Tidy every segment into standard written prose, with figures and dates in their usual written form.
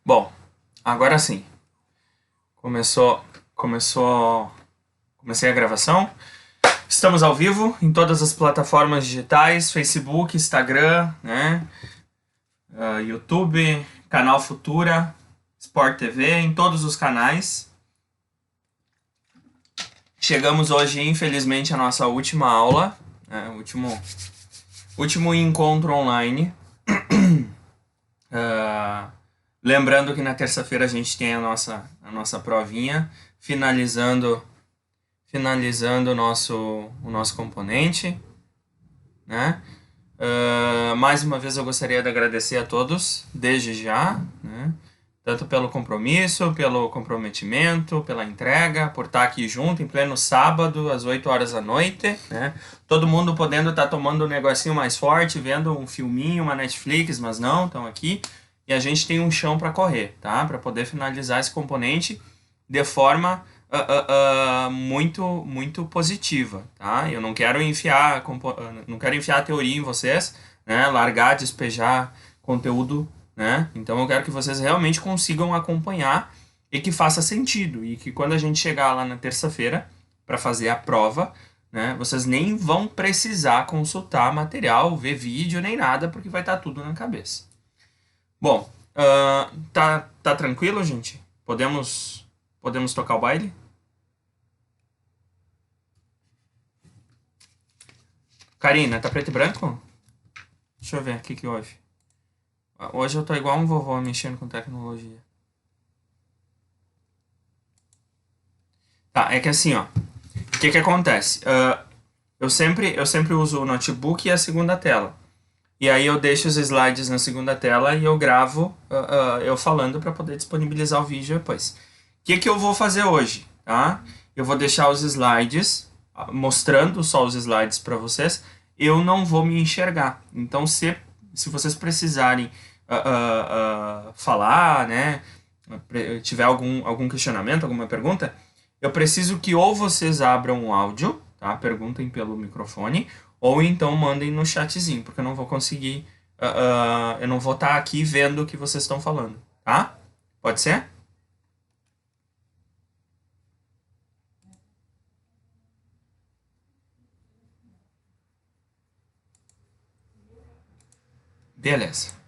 Bom, agora sim. Começou, começou, comecei a gravação. Estamos ao vivo em todas as plataformas digitais, Facebook, Instagram, né? YouTube, canal Futura, Sport TV, em todos os canais. Chegamos hoje, infelizmente, à nossa última aula, né? Último encontro online. Lembrando que na terça-feira a gente tem a nossa provinha, finalizando o nosso componente, né? Mais uma vez eu gostaria de agradecer a todos, desde já, né? Tanto pelo compromisso, pelo comprometimento, pela entrega, por estar aqui junto em pleno sábado, às 8 horas da noite, né? Todo mundo podendo estar tomando um negocinho mais forte, vendo um filminho, uma Netflix, mas não, estão aqui. E a gente tem um chão para correr, tá? Para poder finalizar esse componente de forma muito muito positiva, tá? Eu não quero enfiar a teoria em vocês, né? Largar, despejar conteúdo, né? Então eu quero que vocês realmente consigam acompanhar e que faça sentido e que quando a gente chegar lá na terça-feira para fazer a prova, né? Vocês nem vão precisar consultar material, ver vídeo nem nada, porque vai estar tudo na cabeça. Bom, tá tranquilo, gente? Podemos tocar o baile? Karina, tá preto e branco? Deixa eu ver, o que que houve? Hoje eu tô igual um vovô mexendo com tecnologia. Tá, é que assim, ó. O que que acontece? Eu sempre uso o notebook e a segunda tela. E aí eu deixo os slides na segunda tela e eu gravo eu falando para poder disponibilizar o vídeo depois. O que que eu vou fazer hoje, tá? Eu vou deixar os slides, mostrando só os slides para vocês. Eu não vou me enxergar. Então, se vocês precisarem falar, né? Tiver algum questionamento, alguma pergunta, eu preciso que ou vocês abram o áudio, tá? Perguntem pelo microfone, ou então mandem no chatzinho, porque eu não vou conseguir, eu não vou estar aqui vendo o que vocês estão falando, tá? Pode ser? Beleza.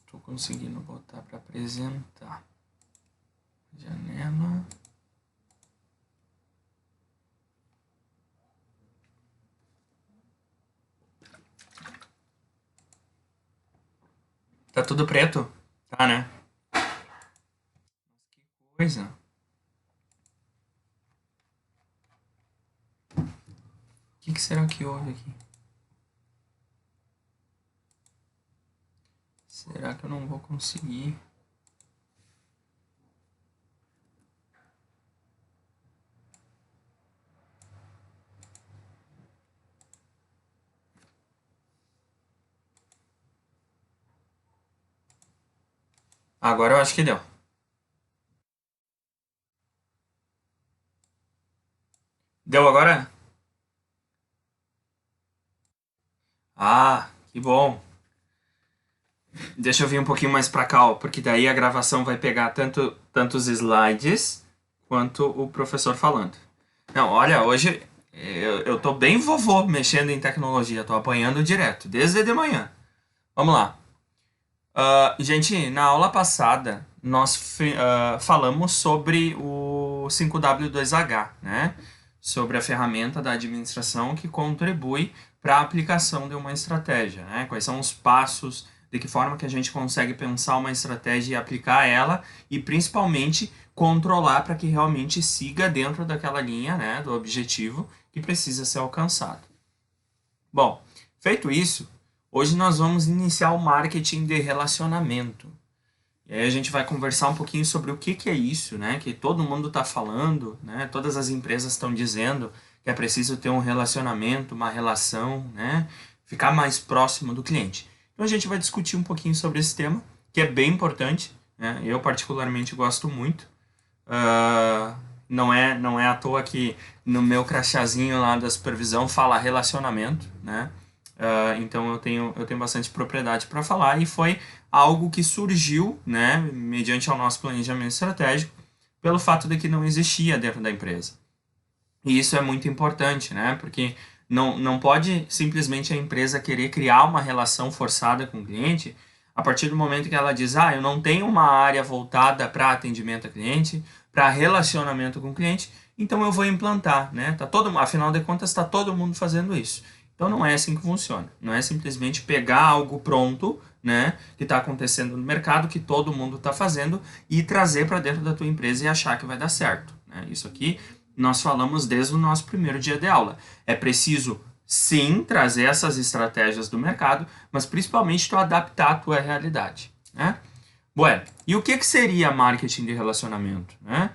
Tô conseguindo botar para apresentar. Janela. Tá tudo preto? Tá, né? Que coisa. O que será que houve aqui? Será que eu não vou conseguir? Agora eu acho que deu. Deu agora? Ah, que bom. Deixa eu vir um pouquinho mais pra cá, ó, porque daí a gravação vai pegar tanto os slides quanto o professor falando. Não, olha, hoje eu tô bem vovô mexendo em tecnologia, tô apanhando direto, desde de manhã. Vamos lá. Gente, na aula passada nós falamos sobre o 5W2H, né? Sobre a ferramenta da administração que contribui para a aplicação de uma estratégia, né? Quais são os passos, de que forma que a gente consegue pensar uma estratégia e aplicar ela e principalmente controlar para que realmente siga dentro daquela linha, né, do objetivo que precisa ser alcançado. Bom, feito isso, hoje nós vamos iniciar o marketing de relacionamento. E aí a gente vai conversar um pouquinho sobre o que que é isso, né? Que todo mundo está falando, né? Todas as empresas estão dizendo que é preciso ter um relacionamento, uma relação, né? Ficar mais próximo do cliente. Então a gente vai discutir um pouquinho sobre esse tema, que é bem importante, né? Eu particularmente gosto muito. Ah, não é à toa que no meu crachazinho lá da supervisão fala relacionamento, né? Então eu tenho bastante propriedade para falar e foi algo que surgiu, né, mediante ao nosso planejamento estratégico, pelo fato de que não existia dentro da empresa. E isso é muito importante, né? Porque não pode simplesmente a empresa querer criar uma relação forçada com o cliente a partir do momento que ela diz, eu não tenho uma área voltada para atendimento a cliente, para relacionamento com o cliente, então eu vou implantar, né? Afinal de contas, está todo mundo fazendo isso. Então não é assim que funciona. Não é simplesmente pegar algo pronto, né, que está acontecendo no mercado, que todo mundo está fazendo, e trazer para dentro da tua empresa e achar que vai dar certo, né? Isso aqui nós falamos desde o nosso primeiro dia de aula. É preciso, sim, trazer essas estratégias do mercado, mas principalmente tu adaptar a tua realidade, né? Bueno, e o que seria marketing de relacionamento, né?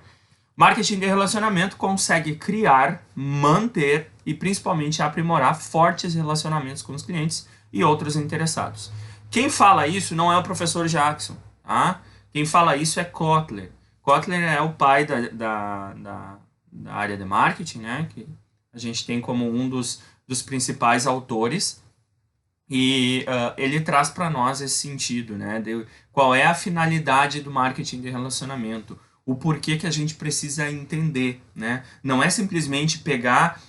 Marketing de relacionamento consegue criar, manter e principalmente aprimorar fortes relacionamentos com os clientes e outros interessados. Quem fala isso não é o professor Jackson, tá? Quem fala isso é Kotler. Kotler é o pai da área de marketing, né? Que a gente tem como um dos principais autores. E ele traz para nós esse sentido, né? De qual é a finalidade do marketing de relacionamento, o porquê que a gente precisa entender, né? Não é simplesmente pegar,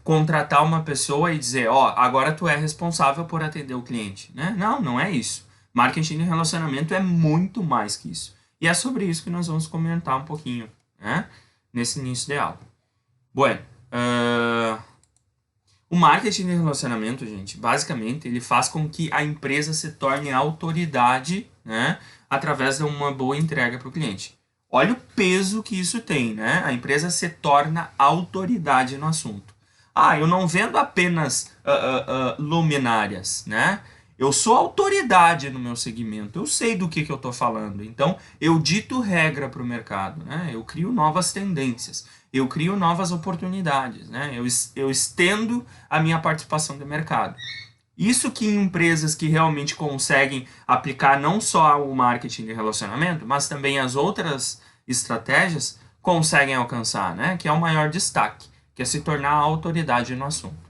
contratar uma pessoa e dizer, agora tu é responsável por atender o cliente, né? Não é isso. Marketing de relacionamento é muito mais que isso. E é sobre isso que nós vamos comentar um pouquinho, né? Nesse início de aula. Bueno, o marketing de relacionamento, gente, basicamente, ele faz com que a empresa se torne autoridade, né, através de uma boa entrega para o cliente. Olha o peso que isso tem, né? A empresa se torna autoridade no assunto. Eu não vendo apenas luminárias, né? Eu sou autoridade no meu segmento, eu sei do que eu estou falando. Então, eu dito regra para o mercado, né? Eu crio novas tendências, eu crio novas oportunidades, né? Eu estendo a minha participação de mercado. Isso que empresas que realmente conseguem aplicar não só o marketing de relacionamento, mas também as outras estratégias, conseguem alcançar, né? Que é o maior destaque, que é se tornar a autoridade no assunto.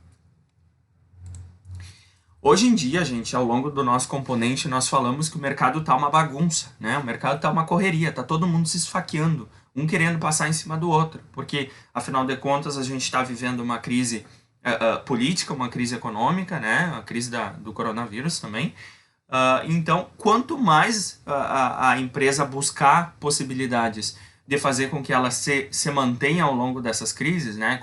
Hoje em dia, gente, ao longo do nosso componente, nós falamos que o mercado tá uma bagunça, né? O mercado tá uma correria, tá todo mundo se esfaqueando, um querendo passar em cima do outro, porque, afinal de contas, a gente está vivendo uma crise política, uma crise econômica, né? A crise do coronavírus também. Então, quanto mais a empresa buscar possibilidades de fazer com que ela se mantenha ao longo dessas crises, né?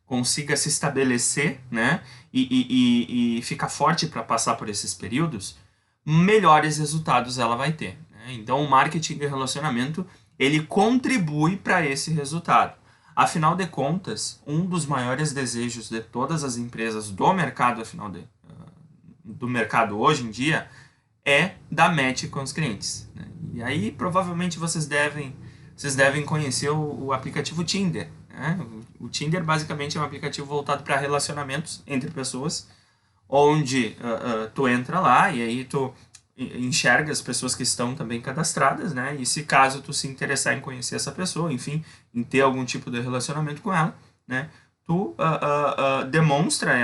Consiga se estabelecer, né? E ficar forte para passar por esses períodos, melhores resultados ela vai ter, né? Então, o marketing de relacionamento, ele contribui para esse resultado. Afinal de contas, um dos maiores desejos de todas as empresas do mercado, do mercado hoje em dia, é dar match com os clientes, né? E aí, provavelmente, vocês devem conhecer o aplicativo Tinder, né? O Tinder, basicamente, é um aplicativo voltado para relacionamentos entre pessoas, onde tu entra lá e aí tu enxerga as pessoas que estão também cadastradas, né? E se caso tu se interessar em conhecer essa pessoa, enfim, em ter algum tipo de relacionamento com ela, né? Tu demonstra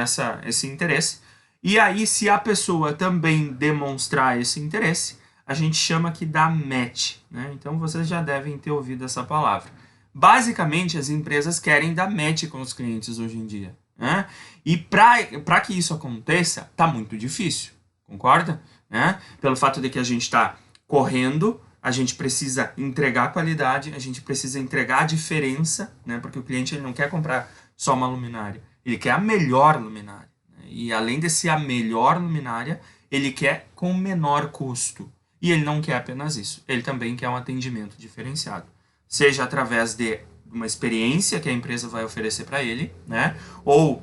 esse interesse. E aí, se a pessoa também demonstrar esse interesse, a gente chama que dá match, né? Então vocês já devem ter ouvido essa palavra. Basicamente, as empresas querem dar match com os clientes hoje em dia, né? E para que isso aconteça, tá muito difícil, concorda? Né? Pelo fato de que a gente está correndo, a gente precisa entregar qualidade, a gente precisa entregar a diferença, né? Porque o cliente ele não quer comprar só uma luminária, ele quer a melhor luminária. Né? E além de ser a melhor luminária, ele quer com menor custo. E ele não quer apenas isso, ele também quer um atendimento diferenciado. Seja através de uma experiência que a empresa vai oferecer para ele, né? Ou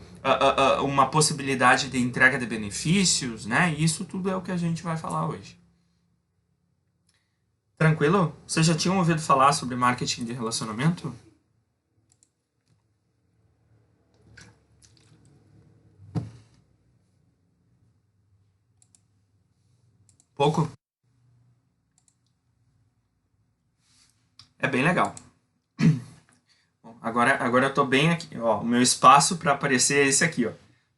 uma possibilidade de entrega de benefícios, né? Isso tudo é o que a gente vai falar hoje. Tranquilo? Vocês já tinham ouvido falar sobre marketing de relacionamento? Pouco? É bem legal. Bom, agora eu tô bem aqui, ó, o meu espaço para aparecer é esse aqui, ó.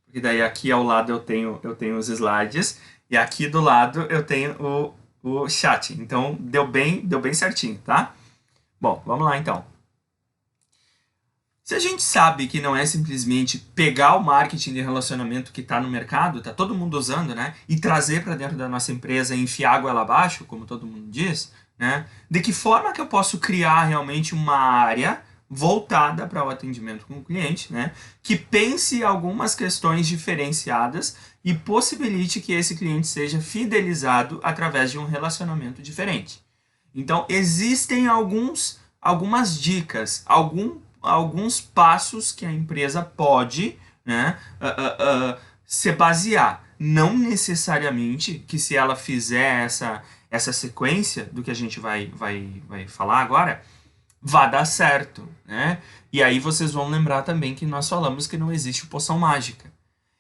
Porque daí aqui ao lado eu tenho os slides e aqui do lado eu tenho o chat. Então deu bem certinho, tá? Bom, vamos lá então. Se a gente sabe que não é simplesmente pegar o marketing de relacionamento que está no mercado, está todo mundo usando, né, e trazer para dentro da nossa empresa e enfiar água lá abaixo, como todo mundo diz, né, de que forma que eu posso criar realmente uma área voltada para o atendimento com o cliente, né, que pense algumas questões diferenciadas e possibilite que esse cliente seja fidelizado através de um relacionamento diferente. Então, existem algumas dicas, alguns passos que a empresa pode, né, se basear. Não necessariamente que se ela fizer essa sequência do que a gente vai falar agora, vá dar certo, né? E aí vocês vão lembrar também que nós falamos que não existe poção mágica.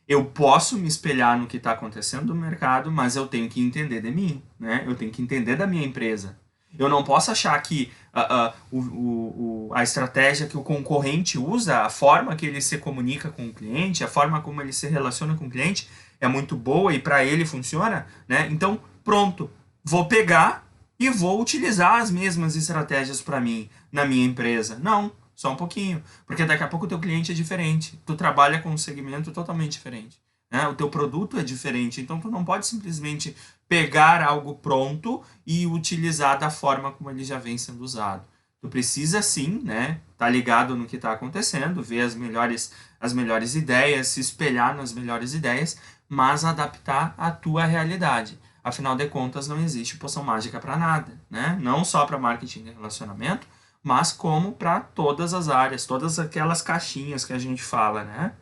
Eu posso me espelhar no que está acontecendo no mercado, mas eu tenho que entender de mim, né? Eu tenho que entender da minha empresa. Eu não posso achar que a estratégia que o concorrente usa, a forma que ele se comunica com o cliente, a forma como ele se relaciona com o cliente é muito boa e para ele funciona, né? Então, pronto, vou pegar e vou utilizar as mesmas estratégias para mim, na minha empresa. Não, só um pouquinho. Porque daqui a pouco o teu cliente é diferente. Tu trabalha com um segmento totalmente diferente. Né? O teu produto é diferente. Então tu não pode simplesmente pegar algo pronto e utilizar da forma como ele já vem sendo usado. Tu precisa sim, né? Tá ligado no que está acontecendo, ver as melhores ideias, se espelhar nas melhores ideias, mas adaptar à tua realidade. Afinal de contas, não existe poção mágica para nada, né? Não só para marketing de relacionamento, mas como para todas as áreas, todas aquelas caixinhas que a gente fala, né?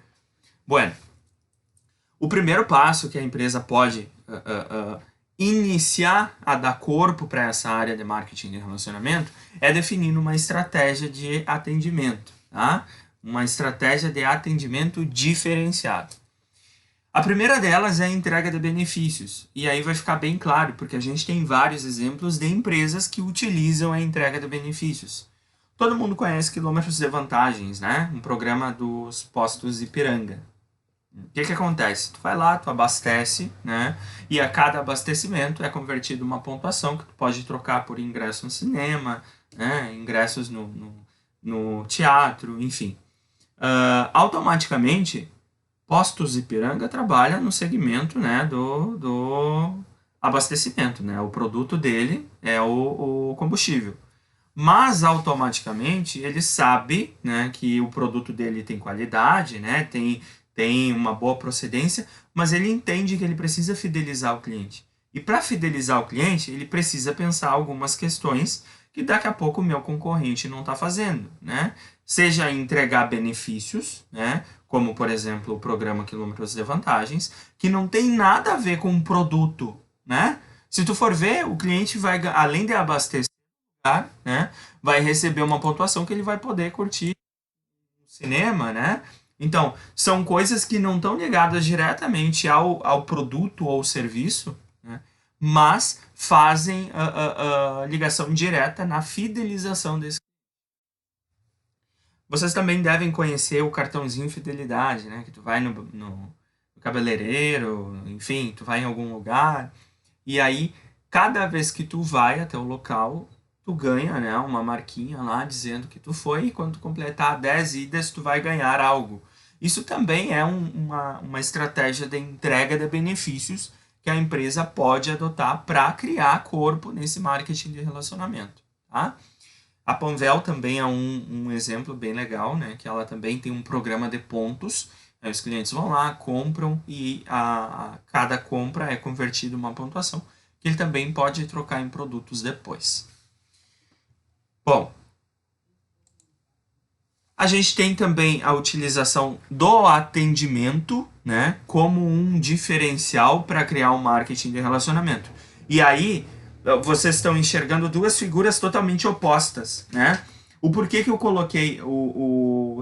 Bueno, o primeiro passo que a empresa pode iniciar a dar corpo para essa área de marketing de relacionamento é definir uma estratégia de atendimento, tá? Uma estratégia de atendimento diferenciado. A primeira delas é a entrega de benefícios. E aí vai ficar bem claro, porque a gente tem vários exemplos de empresas que utilizam a entrega de benefícios. Todo mundo conhece quilômetros de vantagens, né? Um programa dos postos Ipiranga. O que acontece? Tu vai lá, tu abastece, né? E a cada abastecimento é convertido uma pontuação que tu pode trocar por ingresso no cinema, né? Ingressos no teatro, enfim. Automaticamente, Postos Ipiranga trabalha no segmento, né, do abastecimento, né? O produto dele é o combustível. Mas automaticamente ele sabe, né, que o produto dele tem qualidade, né, tem uma boa procedência, mas ele entende que ele precisa fidelizar o cliente. E para fidelizar o cliente, ele precisa pensar algumas questões que daqui a pouco o meu concorrente não está fazendo, né? Seja entregar benefícios, né? Como, por exemplo, o programa Quilômetros de Vantagens, que não tem nada a ver com o produto, né? Se tu for ver, o cliente vai, além de abastecer, né, vai receber uma pontuação que ele vai poder curtir no cinema, né? Então, são coisas que não estão ligadas diretamente ao produto ou serviço, né? Mas fazem a ligação direta na fidelização desse. Vocês também devem conhecer o cartãozinho fidelidade, né? Que tu vai no cabeleireiro, enfim, tu vai em algum lugar, e aí, cada vez que tu vai até o local, tu ganha, né, uma marquinha lá dizendo que tu foi, e quando tu completar 10 idas, tu vai ganhar algo. Isso também é uma estratégia de entrega de benefícios que a empresa pode adotar para criar corpo nesse marketing de relacionamento, tá? A Panvel também é um exemplo bem legal, né? Que ela também tem um programa de pontos. Aí os clientes vão lá, compram e cada compra é convertida em uma pontuação que ele também pode trocar em produtos depois. Bom, a gente tem também a utilização do atendimento, né? Como um diferencial para criar um marketing de relacionamento. E aí, vocês estão enxergando duas figuras totalmente opostas, né? O porquê que eu coloquei o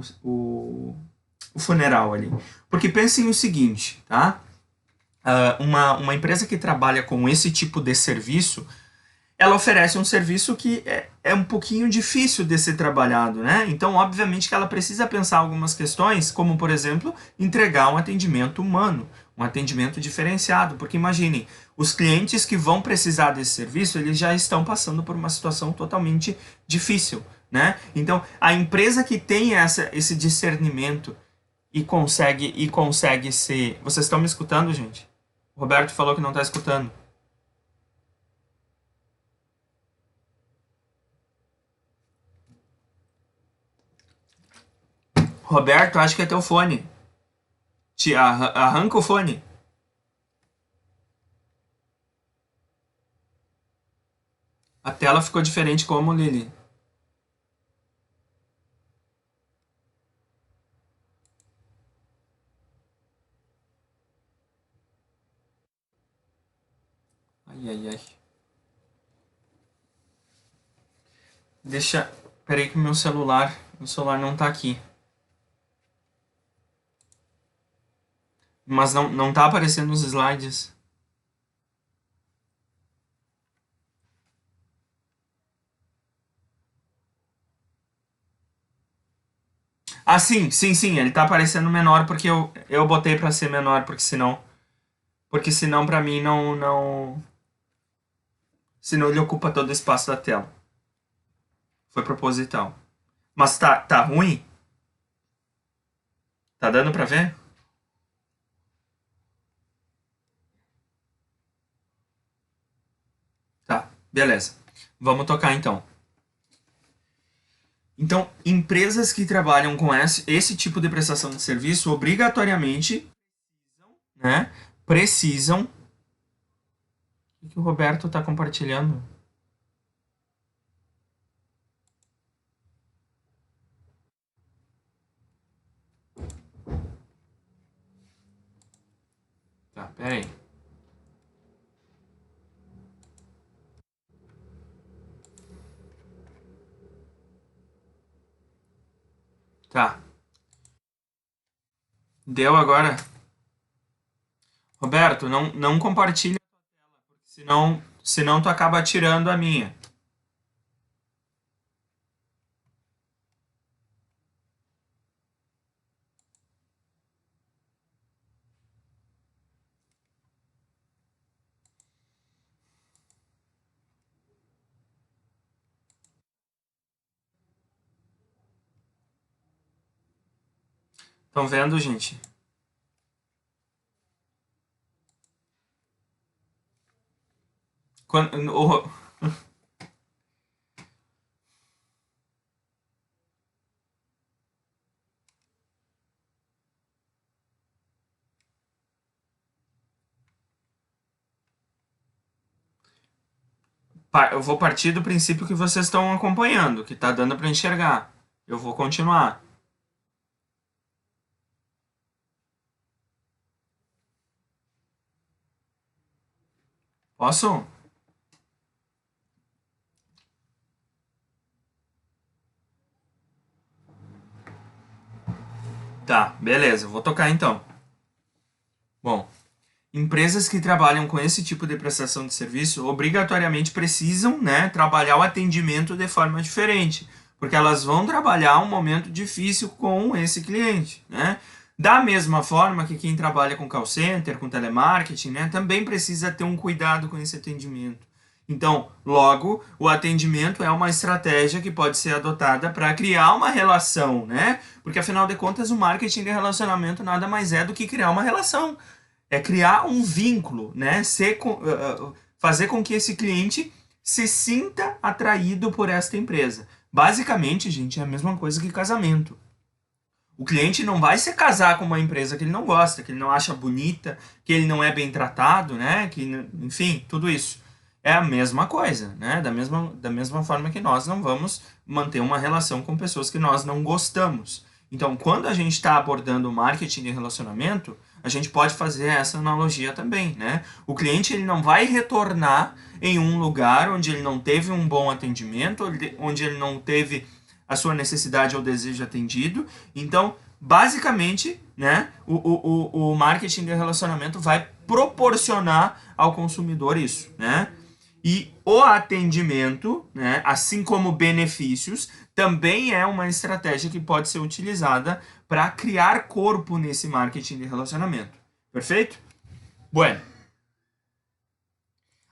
funeral ali? Porque pensem o seguinte, tá? Uma empresa que trabalha com esse tipo de serviço, ela oferece um serviço que é um pouquinho difícil de ser trabalhado, né? Então, obviamente que ela precisa pensar algumas questões, como, por exemplo, entregar um atendimento humano, um atendimento diferenciado, porque imaginem, os clientes que vão precisar desse serviço, eles já estão passando por uma situação totalmente difícil, né? Então, a empresa que tem esse discernimento e consegue ser... Vocês estão me escutando, gente? O Roberto falou que não está escutando. Roberto, acho que é teu fone. Arranca o fone. A tela ficou diferente como, Lili? Ai, ai, ai. Deixa... Peraí que meu celular não tá aqui. Mas não tá aparecendo nos slides. Ah, sim, ele tá aparecendo menor porque eu botei pra ser menor, porque senão pra mim não, senão ele ocupa todo o espaço da tela. Foi proposital. Mas tá ruim? Tá dando pra ver? Tá, beleza. Vamos tocar então. Então, empresas que trabalham com esse tipo de prestação de serviço obrigatoriamente, né, precisam. O que o Roberto está compartilhando? Tá, pera aí. Tá. Deu agora? Roberto, não compartilha, senão tu acaba tirando a minha. Estão vendo, gente? Quando, eu vou partir do princípio que vocês estão acompanhando, que tá dando para enxergar. Eu vou continuar. Posso? Tá, beleza, vou tocar então. Bom, empresas que trabalham com esse tipo de prestação de serviço obrigatoriamente precisam, né, trabalhar o atendimento de forma diferente, porque elas vão trabalhar um momento difícil com esse cliente, né? Da mesma forma que quem trabalha com call center, com telemarketing, né, também precisa ter um cuidado com esse atendimento. Então, logo, o atendimento é uma estratégia que pode ser adotada para criar uma relação, né? Porque afinal de contas, o marketing de relacionamento nada mais é do que criar uma relação. É criar um vínculo, né? Fazer com que esse cliente se sinta atraído por esta empresa. Basicamente, gente, é a mesma coisa que casamento. O cliente não vai se casar com uma empresa que ele não gosta, que ele não acha bonita, que ele não é bem tratado, né? Enfim, tudo isso. É a mesma coisa, né? Da mesma forma que nós não vamos manter uma relação com pessoas que nós não gostamos. Então, quando a gente está abordando o marketing de relacionamento, a gente pode fazer essa analogia também, né? O cliente ele não vai retornar em um lugar onde ele não teve um bom atendimento, onde ele não teve a sua necessidade ou desejo atendido. Então, basicamente, né, o marketing de relacionamento vai proporcionar ao consumidor isso, né? E o atendimento, né, assim como benefícios, também é uma estratégia que pode ser utilizada para criar corpo nesse marketing de relacionamento. Perfeito? Bueno.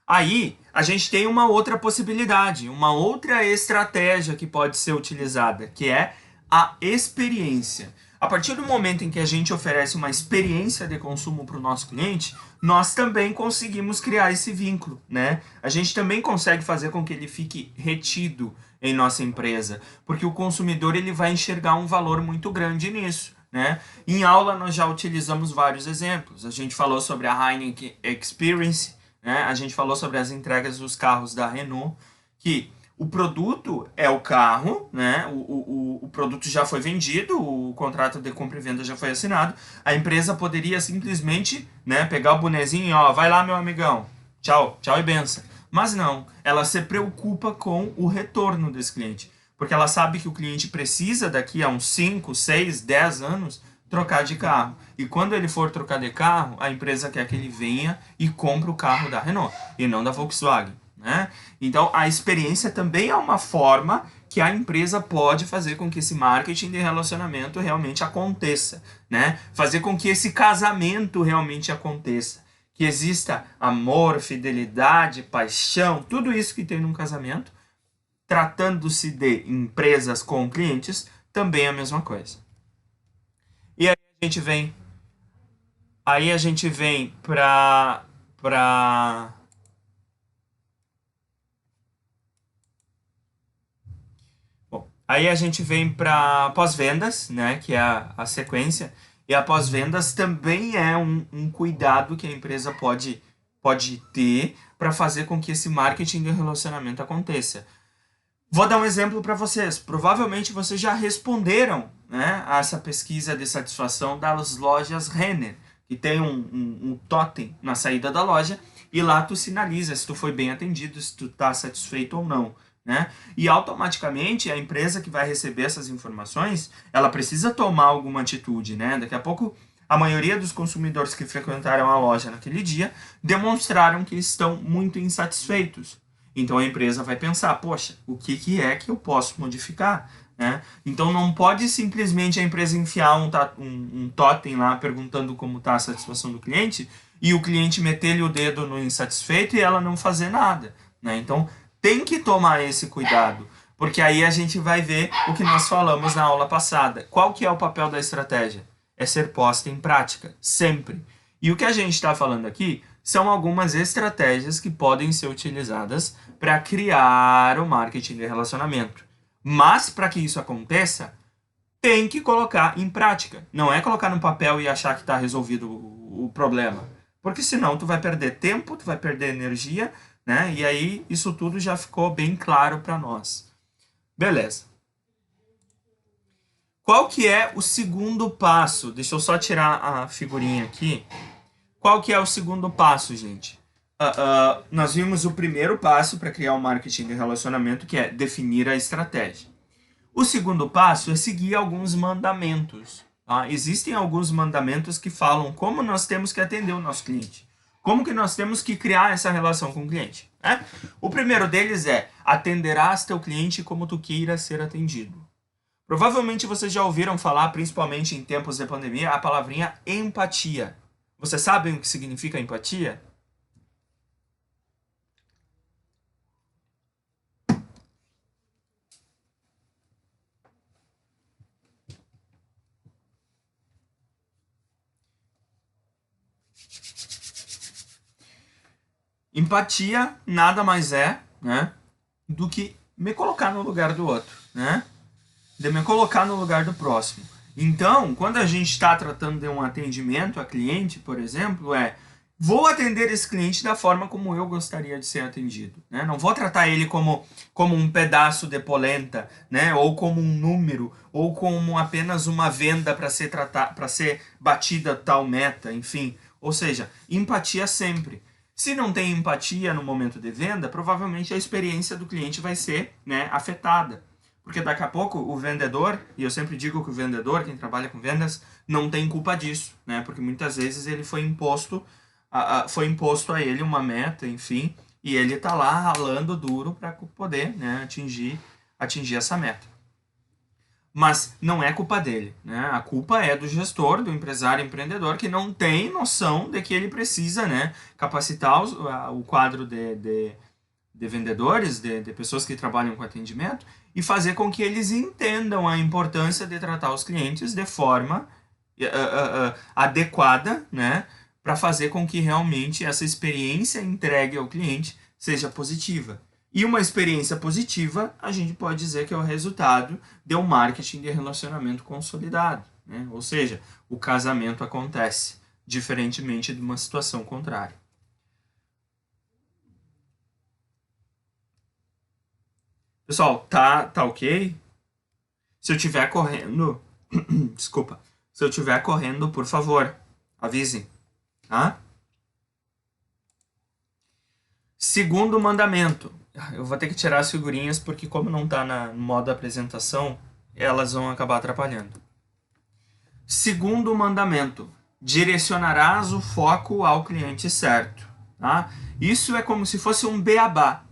Aí a gente tem uma outra possibilidade, uma outra estratégia que pode ser utilizada, que é a experiência. A partir do momento em que a gente oferece uma experiência de consumo para o nosso cliente, nós também conseguimos criar esse vínculo, né? A gente também consegue fazer com que ele fique retido em nossa empresa, porque o consumidor ele vai enxergar um valor muito grande nisso, né? Em aula nós já utilizamos vários exemplos. A gente falou sobre a Heineken Experience, né? A gente falou sobre as entregas dos carros da Renault, que o produto é o carro, né? O produto já foi vendido, o contrato de compra e venda já foi assinado. A empresa poderia simplesmente, né, pegar o bonezinho e, ó, vai lá, meu amigão, tchau, tchau e benção. Mas não, ela se preocupa com o retorno desse cliente, porque ela sabe que o cliente precisa, daqui a uns 5, 6, 10 anos, trocar de carro. E quando ele for trocar de carro, a empresa quer que ele venha e compre o carro da Renault e não da Volkswagen, né? Então, a experiência também é uma forma que a empresa pode fazer com que esse marketing de relacionamento realmente aconteça, né? Fazer com que esse casamento realmente aconteça. Que exista amor, fidelidade, paixão, tudo isso que tem num casamento, tratando-se de empresas com clientes, também é a mesma coisa. E a gente vem, aí a gente vem para bom, aí a gente vem para pós-vendas, né, que é a sequência. E a pós-vendas também é um cuidado que a empresa pode ter para fazer com que esse marketing de relacionamento aconteça. Vou dar um exemplo para vocês. Provavelmente vocês já responderam, né, a essa pesquisa de satisfação das lojas Renner, que tem um totem na saída da loja e lá tu sinaliza se tu foi bem atendido, se tu está satisfeito ou não, né? E automaticamente a empresa que vai receber essas informações, ela precisa tomar alguma atitude, né? Daqui a pouco a maioria dos consumidores que frequentaram a loja naquele dia demonstraram que estão muito insatisfeitos. Então a empresa vai pensar, poxa, o que é que eu posso modificar? Né? Então não pode simplesmente a empresa enfiar um totem lá perguntando como está a satisfação do cliente e o cliente meter-lhe o dedo no insatisfeito e ela não fazer nada. Né? Então tem que tomar esse cuidado, porque aí a gente vai ver o que nós falamos na aula passada. Qual que é o papel da estratégia? É ser posta em prática, sempre. E o que a gente está falando aqui são algumas estratégias que podem ser utilizadas para criar o marketing de relacionamento. Mas para que isso aconteça, tem que colocar em prática. Não é colocar no papel e achar que está resolvido o problema. Porque senão tu vai perder tempo, tu vai perder energia, né? E aí isso tudo já ficou bem claro para nós. Beleza. Qual que é o segundo passo? Deixa eu só tirar a figurinha aqui. Qual que é o segundo passo, gente? Nós vimos o primeiro passo para criar um marketing de relacionamento, que é definir a estratégia. O segundo passo é seguir alguns mandamentos. Tá? Existem alguns mandamentos que falam como nós temos que atender o nosso cliente. Como que nós temos que criar essa relação com o cliente. Né? O primeiro deles é: atenderás teu cliente como tu queiras ser atendido. Provavelmente vocês já ouviram falar, principalmente em tempos de pandemia, a palavrinha empatia. Vocês sabem o que significa empatia? Empatia nada mais é, né, do que me colocar no lugar do outro, né? De me colocar no lugar do próximo. Então, quando a gente está tratando de um atendimento a cliente, por exemplo, vou atender esse cliente da forma como eu gostaria de ser atendido. Né? Não vou tratar ele como um pedaço de polenta, né? Ou como um número, ou como apenas uma venda para ser batida tal meta, enfim. Ou seja, empatia sempre. Se não tem empatia no momento de venda, provavelmente a experiência do cliente vai ser, né, afetada. Porque daqui a pouco o vendedor, e eu sempre digo que o vendedor, quem trabalha com vendas, não tem culpa disso, né? Porque muitas vezes ele foi imposto a ele uma meta, enfim, e ele está lá ralando duro para poder, né, atingir essa meta. Mas não é culpa dele, né? A culpa é do gestor, do empresário empreendedor, que não tem noção de que ele precisa, né, capacitar o quadro de vendedores, de pessoas que trabalham com atendimento, e fazer com que eles entendam a importância de tratar os clientes de forma adequada, né, para fazer com que realmente essa experiência entregue ao cliente seja positiva. E uma experiência positiva, a gente pode dizer que é o resultado de um marketing de relacionamento consolidado, né? Ou seja, o casamento acontece, diferentemente de uma situação contrária. Pessoal, tá ok? Se eu estiver correndo, desculpa, se eu estiver correndo, por favor, avisem, tá? Segundo mandamento. Eu vou ter que tirar as figurinhas porque como não tá no modo apresentação, elas vão acabar atrapalhando. Segundo mandamento. Direcionarás o foco ao cliente certo, tá? Isso é como se fosse um beabá.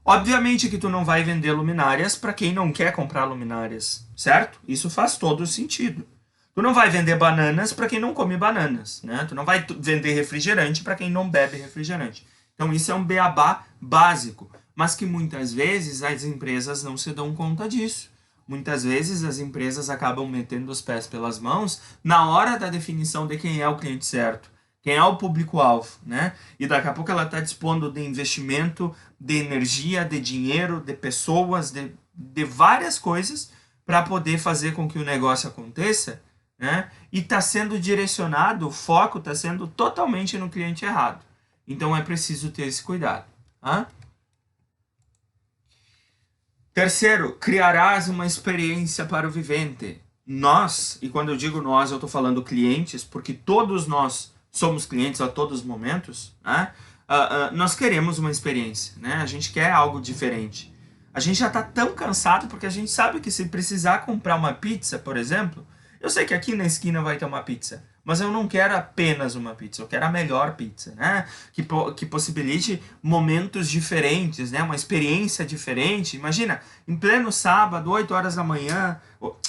Obviamente que tu não vai vender luminárias para quem não quer comprar luminárias, certo? Isso faz todo sentido. Tu não vai vender bananas para quem não come bananas, né? Tu não vai vender refrigerante para quem não bebe refrigerante. Então isso é um beabá básico, mas que muitas vezes as empresas não se dão conta disso. Muitas vezes as empresas acabam metendo os pés pelas mãos na hora da definição de quem é o cliente certo, quem é o público-alvo, né? E daqui a pouco ela está dispondo de investimento, de energia, de dinheiro, de pessoas, de várias coisas para poder fazer com que o negócio aconteça, né? E está sendo direcionado, o foco está sendo totalmente no cliente errado. Então é preciso ter esse cuidado. Tá? Terceiro, criarás uma experiência para o vivente. Nós, e quando eu digo nós, eu estou falando clientes, porque todos nós somos clientes a todos os momentos, né? Nós queremos uma experiência, né? A gente quer algo diferente. A gente já está tão cansado porque a gente sabe que se precisar comprar uma pizza, por exemplo, eu sei que aqui na esquina vai ter uma pizza, mas eu não quero apenas uma pizza, eu quero a melhor pizza, né? Que possibilite momentos diferentes, né? Uma experiência diferente. Imagina, em pleno sábado, 8 horas da manhã,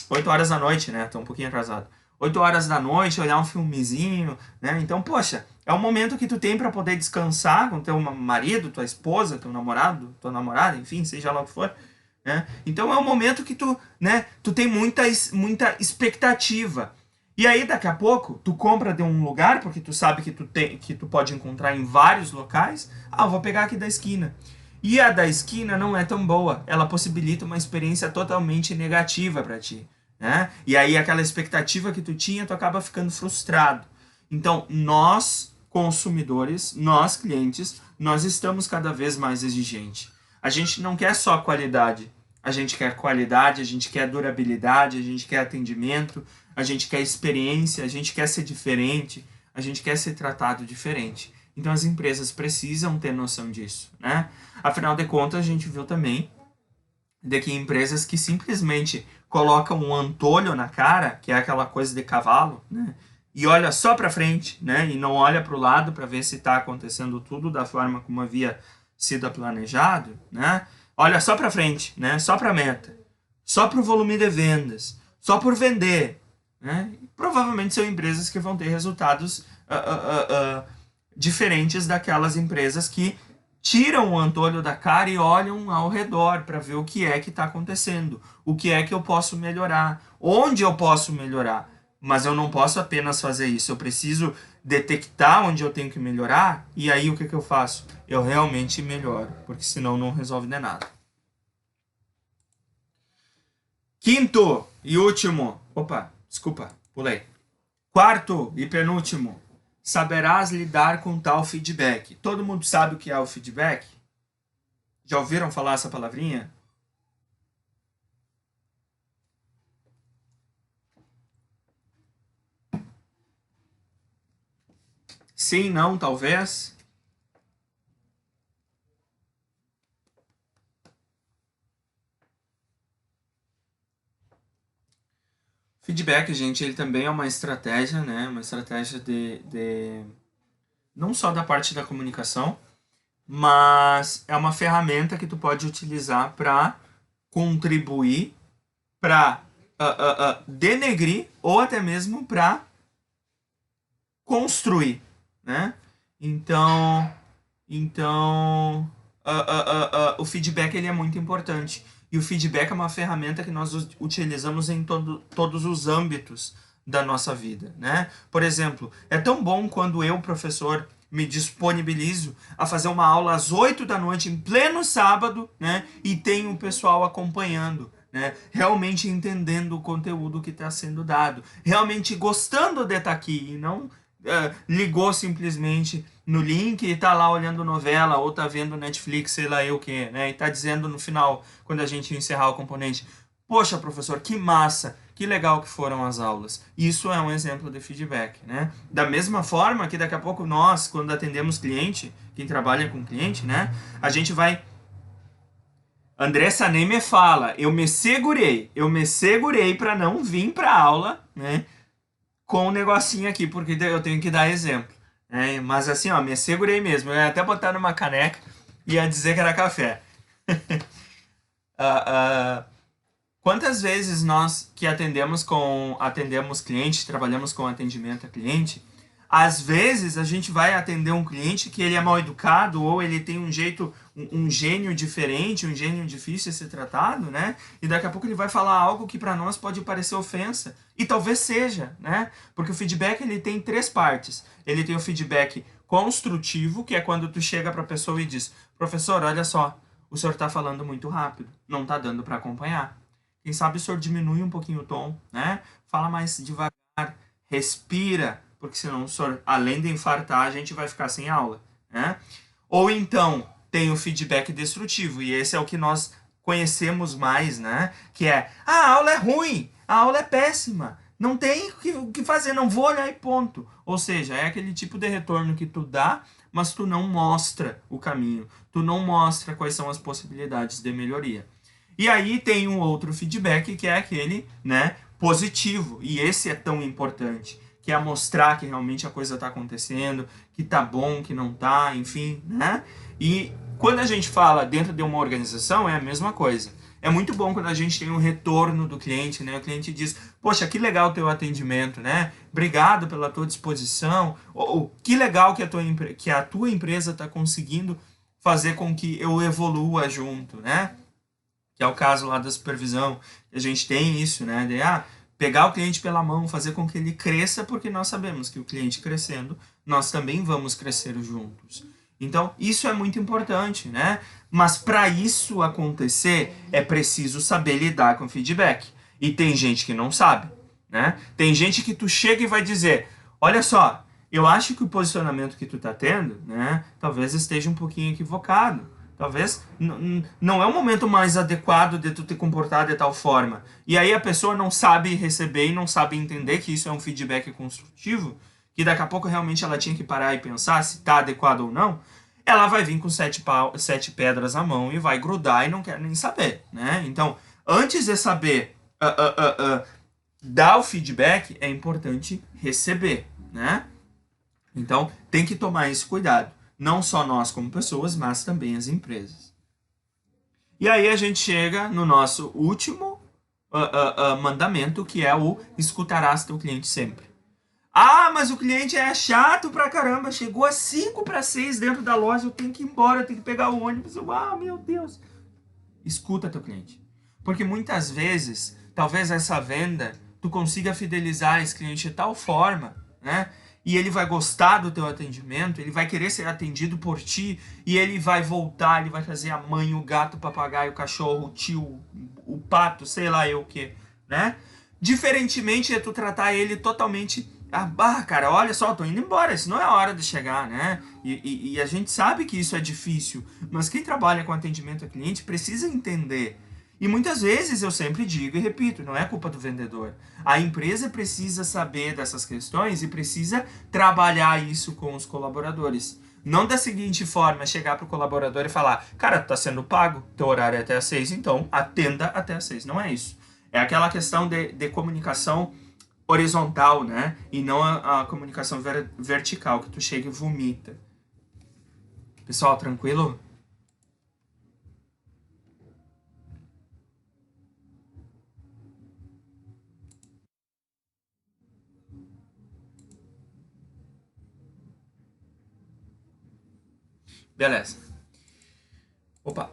8 horas da noite, né? Tô um pouquinho atrasado. 8 horas da noite, olhar um filmezinho, né? Então, poxa, é um momento que tu tem para poder descansar com teu marido, tua esposa, teu namorado, tua namorada, enfim, seja lá o que for. Né? Então é um momento que tu, né, tu tem muita expectativa. E aí daqui a pouco tu compra de um lugar porque tu sabe que tu pode encontrar em vários locais. Ah, eu vou pegar aqui da esquina. E a da esquina não é tão boa. Ela possibilita uma experiência totalmente negativa para ti, né? E aí aquela expectativa que tu tinha, tu acaba ficando frustrado. Então, nós consumidores, nós clientes, nós estamos cada vez mais exigentes. A gente não quer só qualidade, a gente quer qualidade, a gente quer durabilidade, a gente quer atendimento, a gente quer experiência, a gente quer ser diferente, a gente quer ser tratado diferente. Então as empresas precisam ter noção disso, né? Afinal de contas, a gente viu também de que empresas que simplesmente colocam um antolho na cara, que é aquela coisa de cavalo, né? E olha só para frente, né? E não olha para o lado para ver se está acontecendo tudo da forma como havia sido planejado, né? Olha só para frente, né? Só para a meta, só para o volume de vendas, só por vender, né? E provavelmente são empresas que vão ter resultados diferentes daquelas empresas que tiram o antolho da cara e olham ao redor para ver o que é que está acontecendo, o que é que eu posso melhorar, onde eu posso melhorar. Mas eu não posso apenas fazer isso, eu preciso detectar onde eu tenho que melhorar e aí o que eu faço? Eu realmente melhoro, porque senão não resolve de nada. Quinto e último, desculpa, pulei. Quarto e penúltimo, saberás lidar com tal feedback. Todo mundo sabe o que é o feedback? Já ouviram falar essa palavrinha? Sim, não, talvez. Feedback, gente, ele também é uma estratégia, né? Uma estratégia não só da parte da comunicação, mas é uma ferramenta que tu pode utilizar para contribuir, para denegrir ou até mesmo para construir, né? Então, o feedback ele é muito importante. E o feedback é uma ferramenta que nós utilizamos em todos os âmbitos da nossa vida, né? Por exemplo, é tão bom quando eu, professor, me disponibilizo a fazer uma aula às 8 da noite, em pleno sábado, né? E tenho o pessoal acompanhando, né? Realmente entendendo o conteúdo que está sendo dado, realmente gostando de estar aqui e não ligou simplesmente no link e tá lá olhando novela ou tá vendo Netflix, sei lá eu o que, né? E tá dizendo no final, quando a gente encerrar o componente, poxa, professor, que massa, que legal que foram as aulas. Isso é um exemplo de feedback, né? Da mesma forma que daqui a pouco nós, quando atendemos cliente, quem trabalha com cliente, né? A gente vai... Andressa nem me fala, eu me segurei para não vir para aula, né? Com um negocinho aqui, porque eu tenho que dar exemplo. Né? Mas assim, ó, me segurei mesmo. Eu ia até botar numa caneca e ia dizer que era café. uh, uh, Quantas vezes nós que atendemos cliente, trabalhamos com atendimento a cliente, às vezes a gente vai atender um cliente que ele é mal educado ou ele tem um jeito, um gênio diferente, um gênio difícil de ser tratado, né? E daqui a pouco ele vai falar algo que para nós pode parecer ofensa. E talvez seja, né? Porque o feedback ele tem três partes. Ele tem o feedback construtivo, que é quando tu chega para a pessoa e diz: professor, olha só, o senhor está falando muito rápido, não está dando para acompanhar. Quem sabe o senhor diminui um pouquinho o tom, né? Fala mais devagar, respira, porque senão o senhor, além de infartar, a gente vai ficar sem aula, né? Ou então, tem o feedback destrutivo, e esse é o que nós conhecemos mais, né? Que é, a aula é ruim, a aula é péssima, não tem o que fazer, não vou olhar e ponto. Ou seja, é aquele tipo de retorno que tu dá, mas tu não mostra o caminho, tu não mostra quais são as possibilidades de melhoria. E aí tem um outro feedback que é aquele, né, positivo. E esse é tão importante, que é mostrar que realmente a coisa está acontecendo, que tá bom, que não tá, enfim, né? E quando a gente fala dentro de uma organização, é a mesma coisa. É muito bom quando a gente tem um retorno do cliente, né? O cliente diz, poxa, que legal o teu atendimento, né? Obrigado pela tua disposição. Ou que legal que a tua empresa está conseguindo fazer com que eu evolua junto, né? Que é o caso lá da supervisão. A gente tem isso, né? De pegar o cliente pela mão, fazer com que ele cresça, porque nós sabemos que o cliente crescendo, nós também vamos crescer juntos. Então, isso é muito importante, né? Mas para isso acontecer, é preciso saber lidar com feedback. E tem gente que não sabe, né? Tem gente que tu chega e vai dizer, olha só, eu acho que o posicionamento que tu tá tendo, né, talvez esteja um pouquinho equivocado. Talvez não é o momento mais adequado de tu te comportar de tal forma. E aí a pessoa não sabe receber e não sabe entender que isso é um feedback construtivo, que daqui a pouco realmente ela tinha que parar e pensar se está adequado ou não. Ela vai vir com sete pedras à mão e vai grudar e não quer nem saber, né? Então, antes de saber dar o feedback, é importante receber, né? Então, tem que tomar esse cuidado. Não só nós como pessoas, mas também as empresas. E aí a gente chega no nosso último mandamento, que é o escutarás teu cliente sempre. Ah, mas o cliente é chato pra caramba, chegou às 5 para 6 dentro da loja, eu tenho que ir embora, eu tenho que pegar o ônibus. Meu Deus. Escuta teu cliente. Porque muitas vezes, talvez essa venda, tu consiga fidelizar esse cliente de tal forma, né? E ele vai gostar do teu atendimento, ele vai querer ser atendido por ti, e ele vai voltar, ele vai trazer a mãe, o gato, o papagaio, o cachorro, o tio, o pato, sei lá eu o que, né? Diferentemente de tu tratar ele totalmente, cara, olha só, tô indo embora, isso não é a hora de chegar, né? E a gente sabe que isso é difícil, mas quem trabalha com atendimento a cliente precisa entender. E muitas vezes eu sempre digo e repito, não é culpa do vendedor. A empresa precisa saber dessas questões e precisa trabalhar isso com os colaboradores. Não da seguinte forma, chegar para o colaborador e falar, cara, tu tá sendo pago, teu horário é até às 6, então atenda até às 6. Não é isso. É aquela questão de comunicação horizontal, né? E não a comunicação vertical, que tu chega e vomita. Pessoal, tranquilo? Beleza. Opa.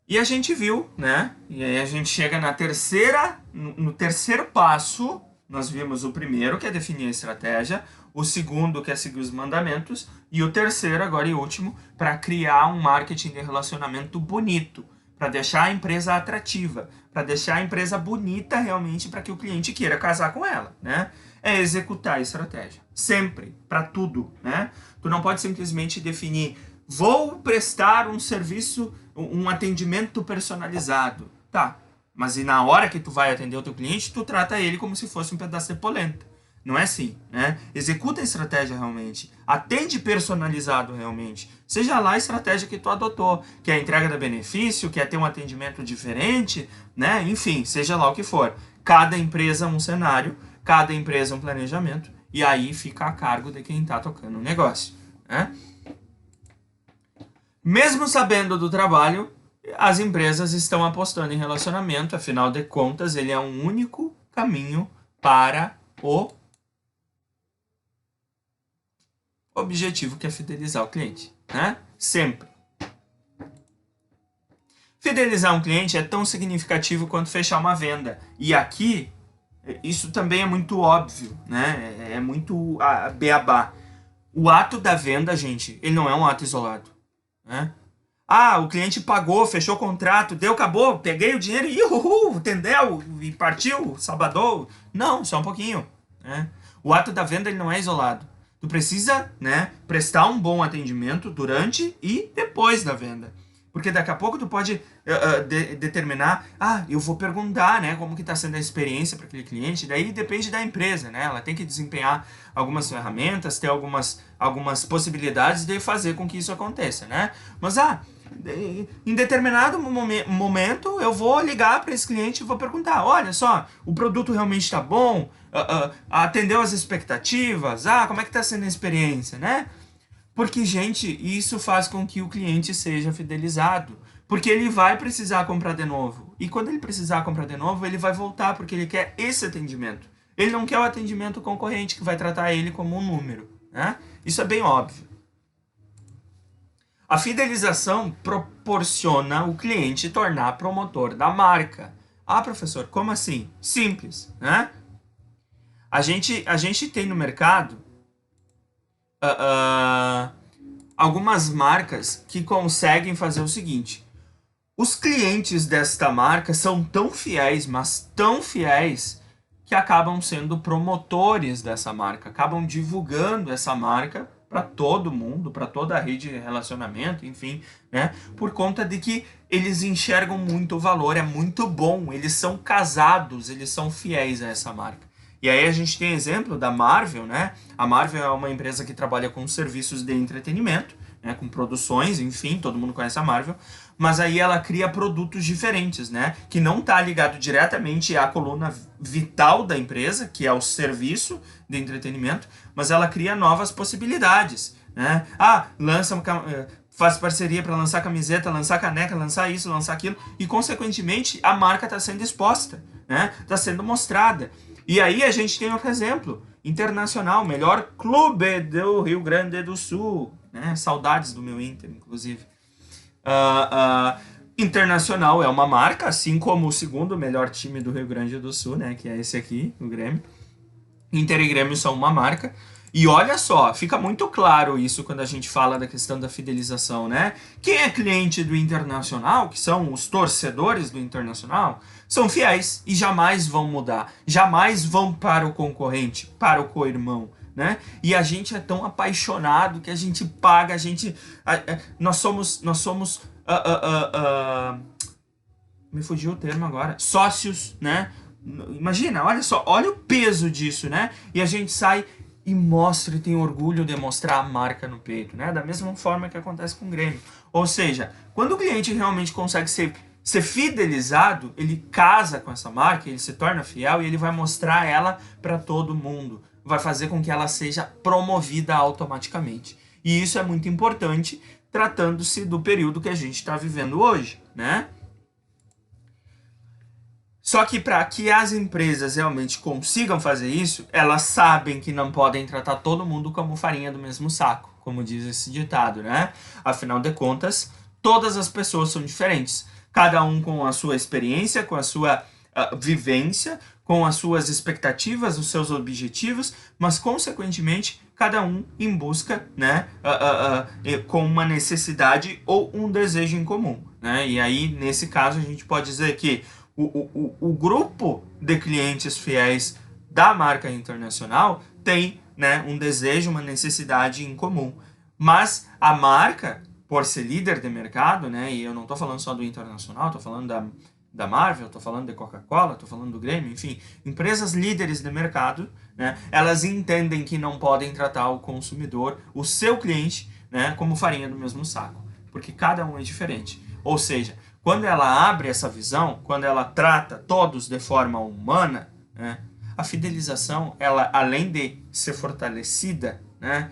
E a gente viu, né? E aí a gente chega na terceira, no terceiro passo, nós vimos o primeiro, que é definir a estratégia, o segundo, que é seguir os mandamentos, e o terceiro, agora e último, para criar um marketing de relacionamento bonito, para deixar a empresa atrativa, para deixar a empresa bonita realmente para que o cliente queira casar com ela, né? É executar a estratégia, sempre, para tudo, né? Tu não pode simplesmente definir, vou prestar um serviço, um atendimento personalizado. Tá, mas e na hora que tu vai atender o teu cliente, tu trata ele como se fosse um pedaço de polenta. Não é assim, né? Executa a estratégia realmente. Atende personalizado realmente. Seja lá a estratégia que tu adotou. Que é a entrega de benefício, quer ter um atendimento diferente, né? Enfim, seja lá o que for. Cada empresa um cenário, cada empresa um planejamento. E aí fica a cargo de quem está tocando o negócio, né? Mesmo sabendo do trabalho, as empresas estão apostando em relacionamento, afinal de contas, ele é um único caminho para o objetivo, que é fidelizar o cliente, né? Sempre. Fidelizar um cliente é tão significativo quanto fechar uma venda. E aqui, isso também é muito óbvio, né? É muito beabá. O ato da venda, gente, ele não é um ato isolado, né? Ah, o cliente pagou, fechou o contrato, deu, acabou, peguei o dinheiro e entendeu? E partiu, sabadou. Não, só um pouquinho, né? O ato da venda ele não é isolado. Tu precisa, né, prestar um bom atendimento durante e depois da venda. Porque daqui a pouco tu pode determinar, eu vou perguntar, né, como que tá sendo a experiência para aquele cliente, daí depende da empresa, né, ela tem que desempenhar algumas ferramentas, ter algumas possibilidades de fazer com que isso aconteça, né, mas em determinado momento eu vou ligar para esse cliente e vou perguntar, olha só, o produto realmente está bom, atendeu as expectativas, como é que tá sendo a experiência, né? Porque, gente, isso faz com que o cliente seja fidelizado. Porque ele vai precisar comprar de novo. E quando ele precisar comprar de novo, ele vai voltar porque ele quer esse atendimento. Ele não quer o atendimento concorrente que vai tratar ele como um número, né? Isso é bem óbvio. A fidelização proporciona o cliente tornar promotor da marca. Ah, professor, como assim? Simples, né? A gente tem no mercado algumas marcas que conseguem fazer o seguinte. Os clientes desta marca são tão fiéis, mas tão fiéis, que acabam sendo promotores dessa marca, acabam divulgando essa marca para todo mundo, para toda a rede de relacionamento, enfim, né? Por conta de que eles enxergam muito valor, é muito bom, eles são casados, eles são fiéis a essa marca. E aí a gente tem exemplo da Marvel, né? A Marvel é uma empresa que trabalha com serviços de entretenimento, né? Com produções, enfim, todo mundo conhece a Marvel. Mas aí ela cria produtos diferentes, né? Que não está ligado diretamente à coluna vital da empresa, que é o serviço de entretenimento, mas ela cria novas possibilidades, né? Faz parceria para lançar camiseta, lançar caneca, lançar isso, lançar aquilo, e consequentemente a marca está sendo exposta, né? Está sendo mostrada. E aí a gente tem outro exemplo, internacional, melhor clube do Rio Grande do Sul, né? Saudades do meu Inter, inclusive. Internacional é uma marca, assim como o segundo melhor time do Rio Grande do Sul, né? Que é esse aqui, o Grêmio. Inter e Grêmio são uma marca. E olha só, fica muito claro isso quando a gente fala da questão da fidelização, né? Quem é cliente do Internacional, que são os torcedores do Internacional, são fiéis e jamais vão mudar. Jamais vão para o concorrente, para o co-irmão, né? E a gente é tão apaixonado que a gente paga, nós somos me fugiu o termo agora, sócios, né? Imagina, olha só, olha o peso disso, né? E a gente sai e mostra e tem orgulho de mostrar a marca no peito, né? Da mesma forma que acontece com o Grêmio. Ou seja, quando o cliente realmente consegue ser fidelizado, ele casa com essa marca, ele se torna fiel e ele vai mostrar ela para todo mundo. Vai fazer com que ela seja promovida automaticamente. E isso é muito importante tratando-se do período que a gente está vivendo hoje, né? Só que para que as empresas realmente consigam fazer isso, elas sabem que não podem tratar todo mundo como farinha do mesmo saco, como diz esse ditado, né? Afinal de contas, todas as pessoas são diferentes, cada um com a sua experiência, com a sua vivência, com as suas expectativas, os seus objetivos, mas consequentemente cada um em busca, né, com uma necessidade ou um desejo em comum, né? E aí nesse caso a gente pode dizer que o grupo de clientes fiéis da marca internacional tem, né, um desejo, uma necessidade em comum. Mas a marca, por ser líder de mercado, né, e eu não estou falando só do internacional, estou falando da Marvel, estou falando de Coca-Cola, estou falando do Grêmio, enfim, empresas líderes de mercado, né, elas entendem que não podem tratar o consumidor, o seu cliente, né, como farinha do mesmo saco, porque cada um é diferente. Ou seja, quando ela abre essa visão, quando ela trata todos de forma humana, né, a fidelização, ela, além de ser fortalecida, né,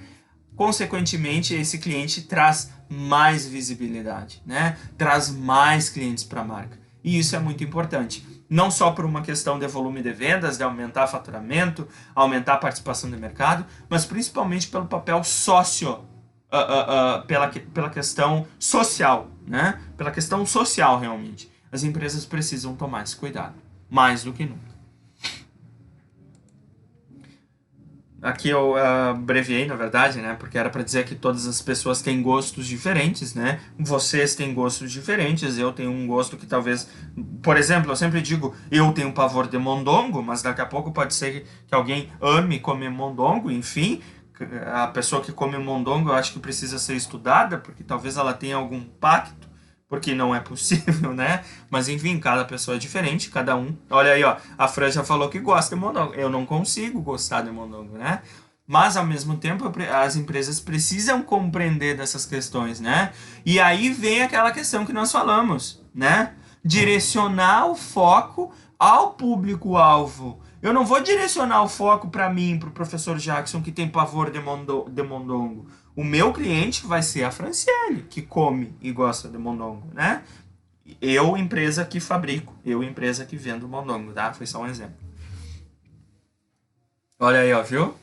consequentemente, esse cliente traz mais visibilidade, né, traz mais clientes para a marca. E isso é muito importante. Não só por uma questão de volume de vendas, de aumentar faturamento, aumentar a participação de mercado, mas principalmente pelo papel pela questão social, né? Pela questão social, realmente. As empresas precisam tomar esse cuidado, mais do que nunca. Aqui eu abreviei, na verdade, né? Porque era para dizer que todas as pessoas têm gostos diferentes, né? Vocês têm gostos diferentes, eu tenho um gosto que talvez... Por exemplo, eu sempre digo, eu tenho pavor de mondongo, mas daqui a pouco pode ser que alguém ame comer mondongo, enfim. A pessoa que come mondongo eu acho que precisa ser estudada, porque talvez ela tenha algum pacto, porque não é possível, né? Mas enfim, cada pessoa é diferente, cada um. Olha aí, ó, a Fran já falou que gosta de mondongo. Eu não consigo gostar de mondongo, né? Mas ao mesmo tempo as empresas precisam compreender dessas questões, né? E aí vem aquela questão que nós falamos, né? Direcionar o foco ao público-alvo. Eu não vou direcionar o foco para mim, para o professor Jackson, que tem pavor de mondongo. O meu cliente vai ser a Franciele, que come e gosta de mondongo, né? Eu, empresa que fabrico, eu, empresa que vendo mondongo, tá? Foi só um exemplo. Olha aí, ó, viu?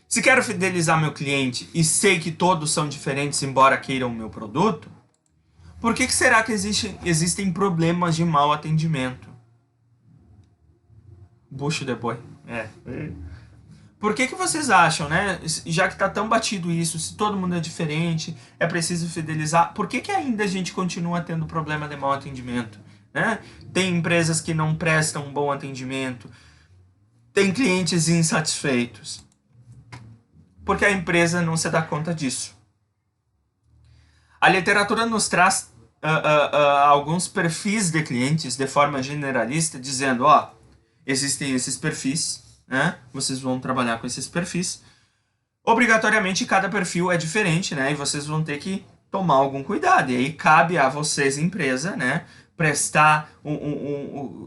Se quero fidelizar meu cliente e sei que todos são diferentes, embora queiram o meu produto, por que será que existem problemas de mau atendimento? Bucho de boi. Por que vocês acham, né? Já que tá tão batido isso, se todo mundo é diferente, é preciso fidelizar, por que ainda a gente continua tendo problema de mau atendimento? Né? Tem empresas que não prestam um bom atendimento, tem clientes insatisfeitos. Porque a empresa não se dá conta disso. A literatura nos traz alguns perfis de clientes de forma generalista, dizendo, ó, existem esses perfis, né? Vocês vão trabalhar com esses perfis. Obrigatoriamente, cada perfil é diferente, né? E vocês vão ter que tomar algum cuidado. E aí cabe a vocês, empresa, né? Prestar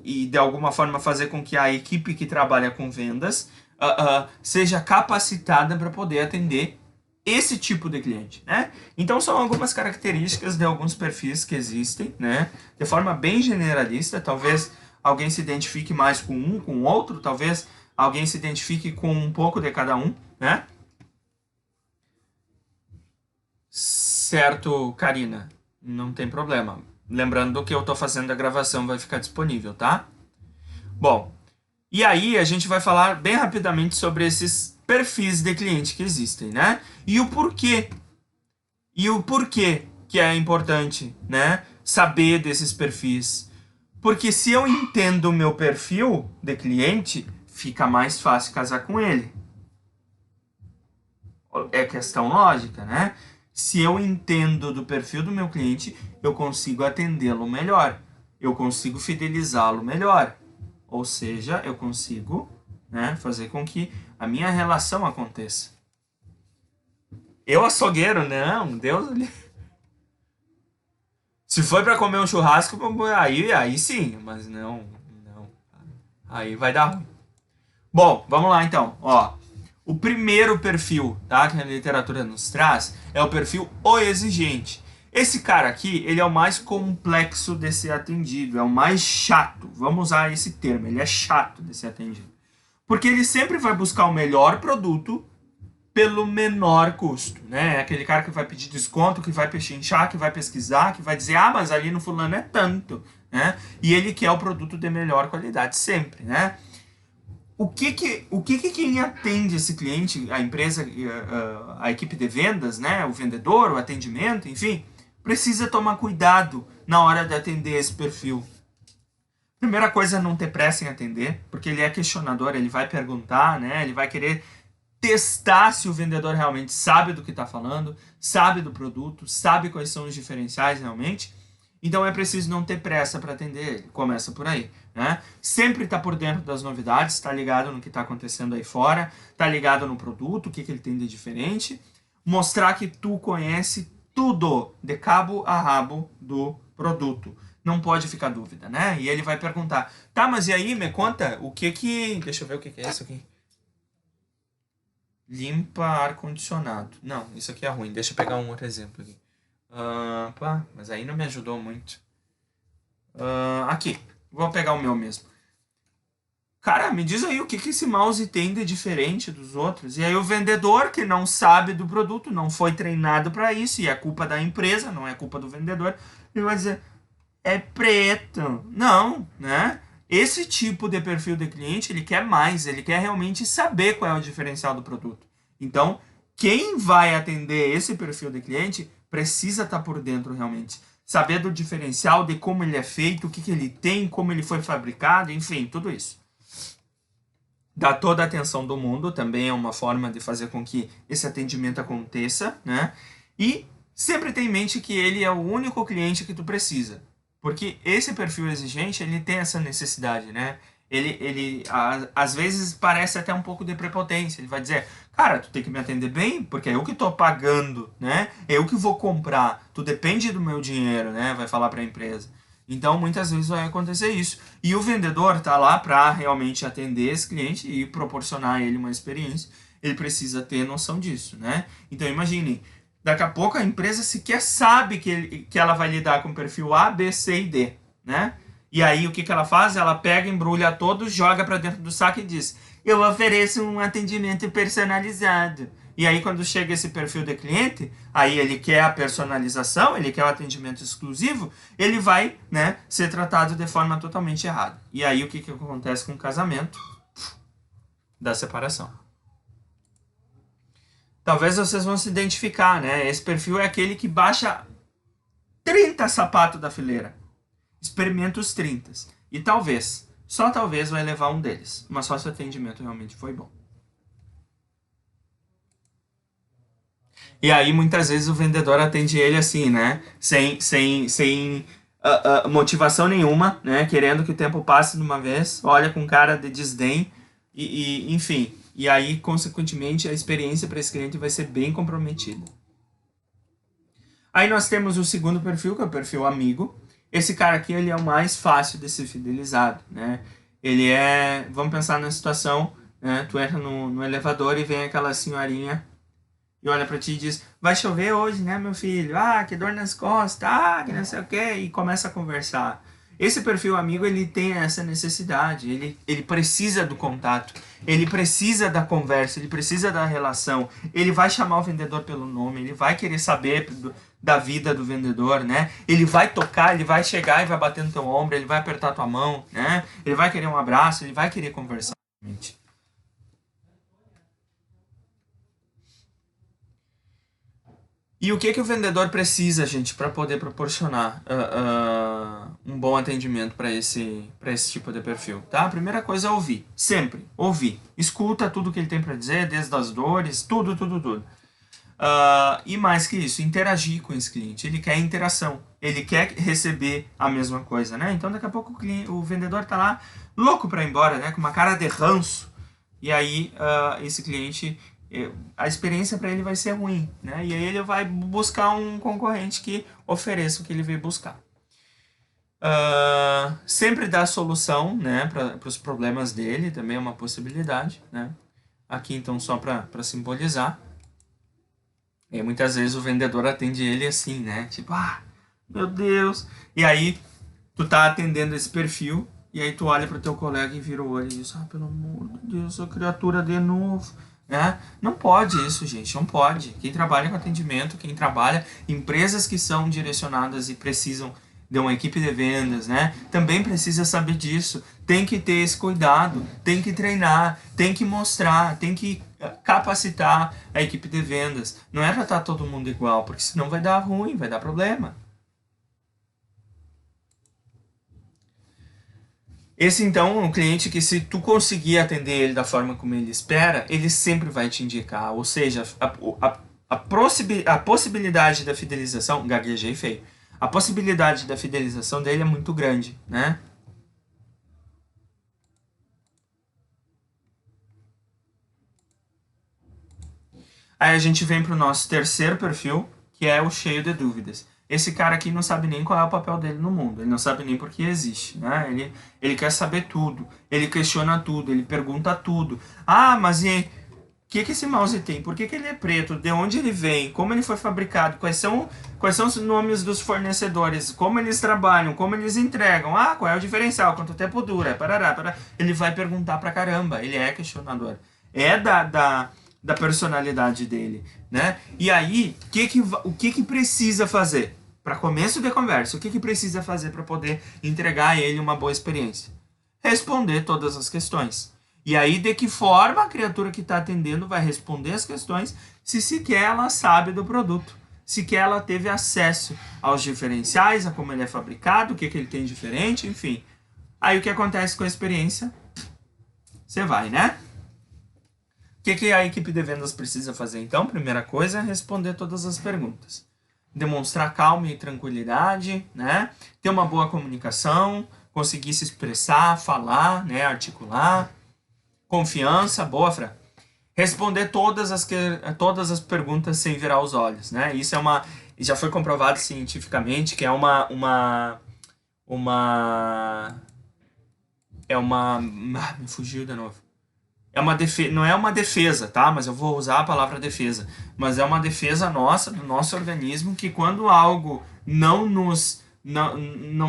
e de alguma forma fazer com que a equipe que trabalha com vendas seja capacitada para poder atender esse tipo de cliente, né? Então são algumas características de alguns perfis que existem, né? De forma bem generalista, talvez alguém se identifique mais com um, com o outro, talvez alguém se identifique com um pouco de cada um, né? Certo, Karina, não tem problema. Lembrando que eu tô fazendo a gravação, vai ficar disponível, tá? Bom, e aí a gente vai falar bem rapidamente sobre esses perfis de cliente que existem, né? E o porquê. E o porquê que é importante, né? Saber desses perfis. Porque se eu entendo o meu perfil de cliente, fica mais fácil casar com ele. É questão lógica, né? Se eu entendo do perfil do meu cliente, eu consigo atendê-lo melhor. Eu consigo fidelizá-lo melhor. Ou seja, eu consigo, né, fazer com que a minha relação aconteça. Eu, açougueiro, não, Deus ali. Se foi para comer um churrasco, aí sim, mas não. Aí vai dar ruim. Bom, vamos lá então. Ó, O primeiro perfil, tá, que a literatura nos traz é o perfil o exigente. Esse cara aqui, ele é o mais complexo de ser atendido, é o mais chato. Vamos usar esse termo, ele é chato de ser atendido. Porque ele sempre vai buscar o melhor produto pelo menor custo, né? É aquele cara que vai pedir desconto, que vai pechinchar, que vai pesquisar, que vai dizer, ah, mas ali no fulano é tanto, né? E ele quer o produto de melhor qualidade sempre, né? O que quem atende esse cliente, a empresa, a equipe de vendas, né? O vendedor, o atendimento, enfim, precisa tomar cuidado na hora de atender esse perfil. Primeira coisa é não ter pressa em atender, porque ele é questionador, ele vai perguntar, né? Ele vai querer testar se o vendedor realmente sabe do que está falando, sabe do produto, sabe quais são os diferenciais realmente. Então é preciso não ter pressa para atender ele. Começa por aí, né? Sempre está por dentro das novidades, está ligado no que está acontecendo aí fora, está ligado no produto, o que ele tem de diferente. Mostrar que tu conhece tudo, de cabo a rabo, do produto. Não pode ficar dúvida, né? E ele vai perguntar, tá, mas e aí, me conta, o que que... Deixa eu ver o que é isso aqui. Limpa ar-condicionado. Não, isso aqui é ruim. Deixa eu pegar um outro exemplo aqui. Pá, mas aí não me ajudou muito. Aqui, vou pegar o meu mesmo. Cara, me diz aí o que esse mouse tem de diferente dos outros. E aí o vendedor que não sabe do produto, não foi treinado para isso, e é culpa da empresa, não é culpa do vendedor, ele vai dizer, é preto. Não, né? Esse tipo de perfil de cliente, ele quer mais, ele quer realmente saber qual é o diferencial do produto. Então, quem vai atender esse perfil de cliente precisa estar por dentro realmente. Saber do diferencial, de como ele é feito, o que ele tem, como ele foi fabricado, enfim, tudo isso. Dar toda a atenção do mundo também é uma forma de fazer com que esse atendimento aconteça, né? E sempre tem em mente que ele é o único cliente que tu precisa. Porque esse perfil exigente, ele tem essa necessidade, né? Às vezes parece até um pouco de prepotência. Ele vai dizer, cara, tu tem que me atender bem, porque é eu que tô pagando, né? É eu que vou comprar. Tu depende do meu dinheiro, né? Vai falar para a empresa. Então, muitas vezes vai acontecer isso. E o vendedor tá lá para realmente atender esse cliente e proporcionar a ele uma experiência. Ele precisa ter noção disso, né? Então, imaginem, daqui a pouco a empresa sequer sabe que ela vai lidar com o perfil A, B, C e D, né? E aí o que ela faz? Ela pega, embrulha todos, joga para dentro do saco e diz: eu ofereço um atendimento personalizado. E aí quando chega esse perfil de cliente, aí ele quer a personalização, ele quer o atendimento exclusivo, ele vai, né, ser tratado de forma totalmente errada. E aí o que acontece com o casamento? Da separação. Talvez vocês vão se identificar, né? Esse perfil é aquele que baixa 30 sapatos da fileira. Experimenta os 30. E talvez, só talvez, vai levar um deles. Mas só se o atendimento realmente foi bom. E aí, muitas vezes, o vendedor atende ele assim, né? Sem motivação nenhuma, né? Querendo que o tempo passe de uma vez. Olha com cara de desdém. Enfim. E aí, consequentemente, a experiência para esse cliente vai ser bem comprometida. Aí nós temos o segundo perfil, que é o perfil amigo. Esse cara aqui, ele é o mais fácil de ser fidelizado, né? Ele é... Vamos pensar na situação, né? Tu entra no elevador e vem aquela senhorinha e olha pra ti e diz, vai chover hoje, né, meu filho? Ah, que dor nas costas, ah, que não sei o quê. E começa a conversar. Esse perfil amigo, ele tem essa necessidade, ele precisa do contato, ele precisa da conversa, ele precisa da relação, ele vai chamar o vendedor pelo nome, ele vai querer saber da vida do vendedor, né? Ele vai tocar, ele vai chegar e vai bater no teu ombro, ele vai apertar tua mão, né? Ele vai querer um abraço, ele vai querer conversar. E o que o vendedor precisa, gente, para poder proporcionar um bom atendimento para esse tipo de perfil, tá? A primeira coisa é ouvir, sempre ouvir. Escuta tudo que ele tem para dizer, desde as dores, tudo, tudo, tudo. E mais que isso, interagir com esse cliente. Ele quer interação, ele quer receber a mesma coisa, né? Então daqui a pouco o vendedor tá lá louco para ir embora, né? Com uma cara de ranço. E aí esse cliente, a experiência para ele vai ser ruim, né? E aí ele vai buscar um concorrente que ofereça o que ele veio buscar. Sempre dar solução, né, para os problemas dele, também é uma possibilidade, né? Aqui, então, só para simbolizar. E muitas vezes o vendedor atende ele assim, né? Tipo, ah, meu Deus. E aí, tu tá atendendo esse perfil, e aí tu olha pro teu colega e vira o olho e diz, ah, pelo amor de Deus, a criatura de novo. Né? Não pode isso, gente, não pode. Quem trabalha com atendimento, quem trabalha, empresas que são direcionadas e precisam de uma equipe de vendas, né? Também precisa saber disso. Tem que ter esse cuidado, tem que treinar, tem que mostrar, tem que capacitar a equipe de vendas. Não é tratar todo mundo igual, porque senão vai dar ruim, vai dar problema. Esse então é um cliente que, se tu conseguir atender ele da forma como ele espera, ele sempre vai te indicar. Ou seja, a possibilidade da fidelização, gaguejei feio, a possibilidade da fidelização dele é muito grande, né? Aí a gente vem para o nosso terceiro perfil, que é o cheio de dúvidas. Esse cara aqui não sabe nem qual é o papel dele no mundo, ele não sabe nem por que existe, né? Ele quer saber tudo, ele questiona tudo, ele pergunta tudo. Ah, mas e o que esse mouse tem? Por que ele é preto? De onde ele vem? Como ele foi fabricado? Quais são os nomes dos fornecedores? Como eles trabalham? Como eles entregam? Ah, qual é o diferencial? Quanto tempo dura? Parará, parará. Ele vai perguntar pra caramba, ele é questionador. É da personalidade dele, né? E aí, o que precisa fazer? Para começo de conversa, o que precisa fazer para poder entregar a ele uma boa experiência? Responder todas as questões. E aí, de que forma a criatura que está atendendo vai responder as questões, se sequer ela sabe do produto, sequer ela teve acesso aos diferenciais, a como ele é fabricado, o que ele tem diferente, enfim. Aí o que acontece com a experiência? Você vai, né? O que a equipe de vendas precisa fazer então? Primeira coisa é responder todas as perguntas. Demonstrar calma e tranquilidade, né? Ter uma boa comunicação, conseguir se expressar, falar, né? Articular. Confiança, boa, Fran. Responder todas as perguntas sem virar os olhos, né? Isso já foi comprovado cientificamente que é me fugiu de novo. Não é uma defesa, tá? Mas eu vou usar a palavra defesa. Mas é uma defesa nossa, do nosso organismo, que quando algo não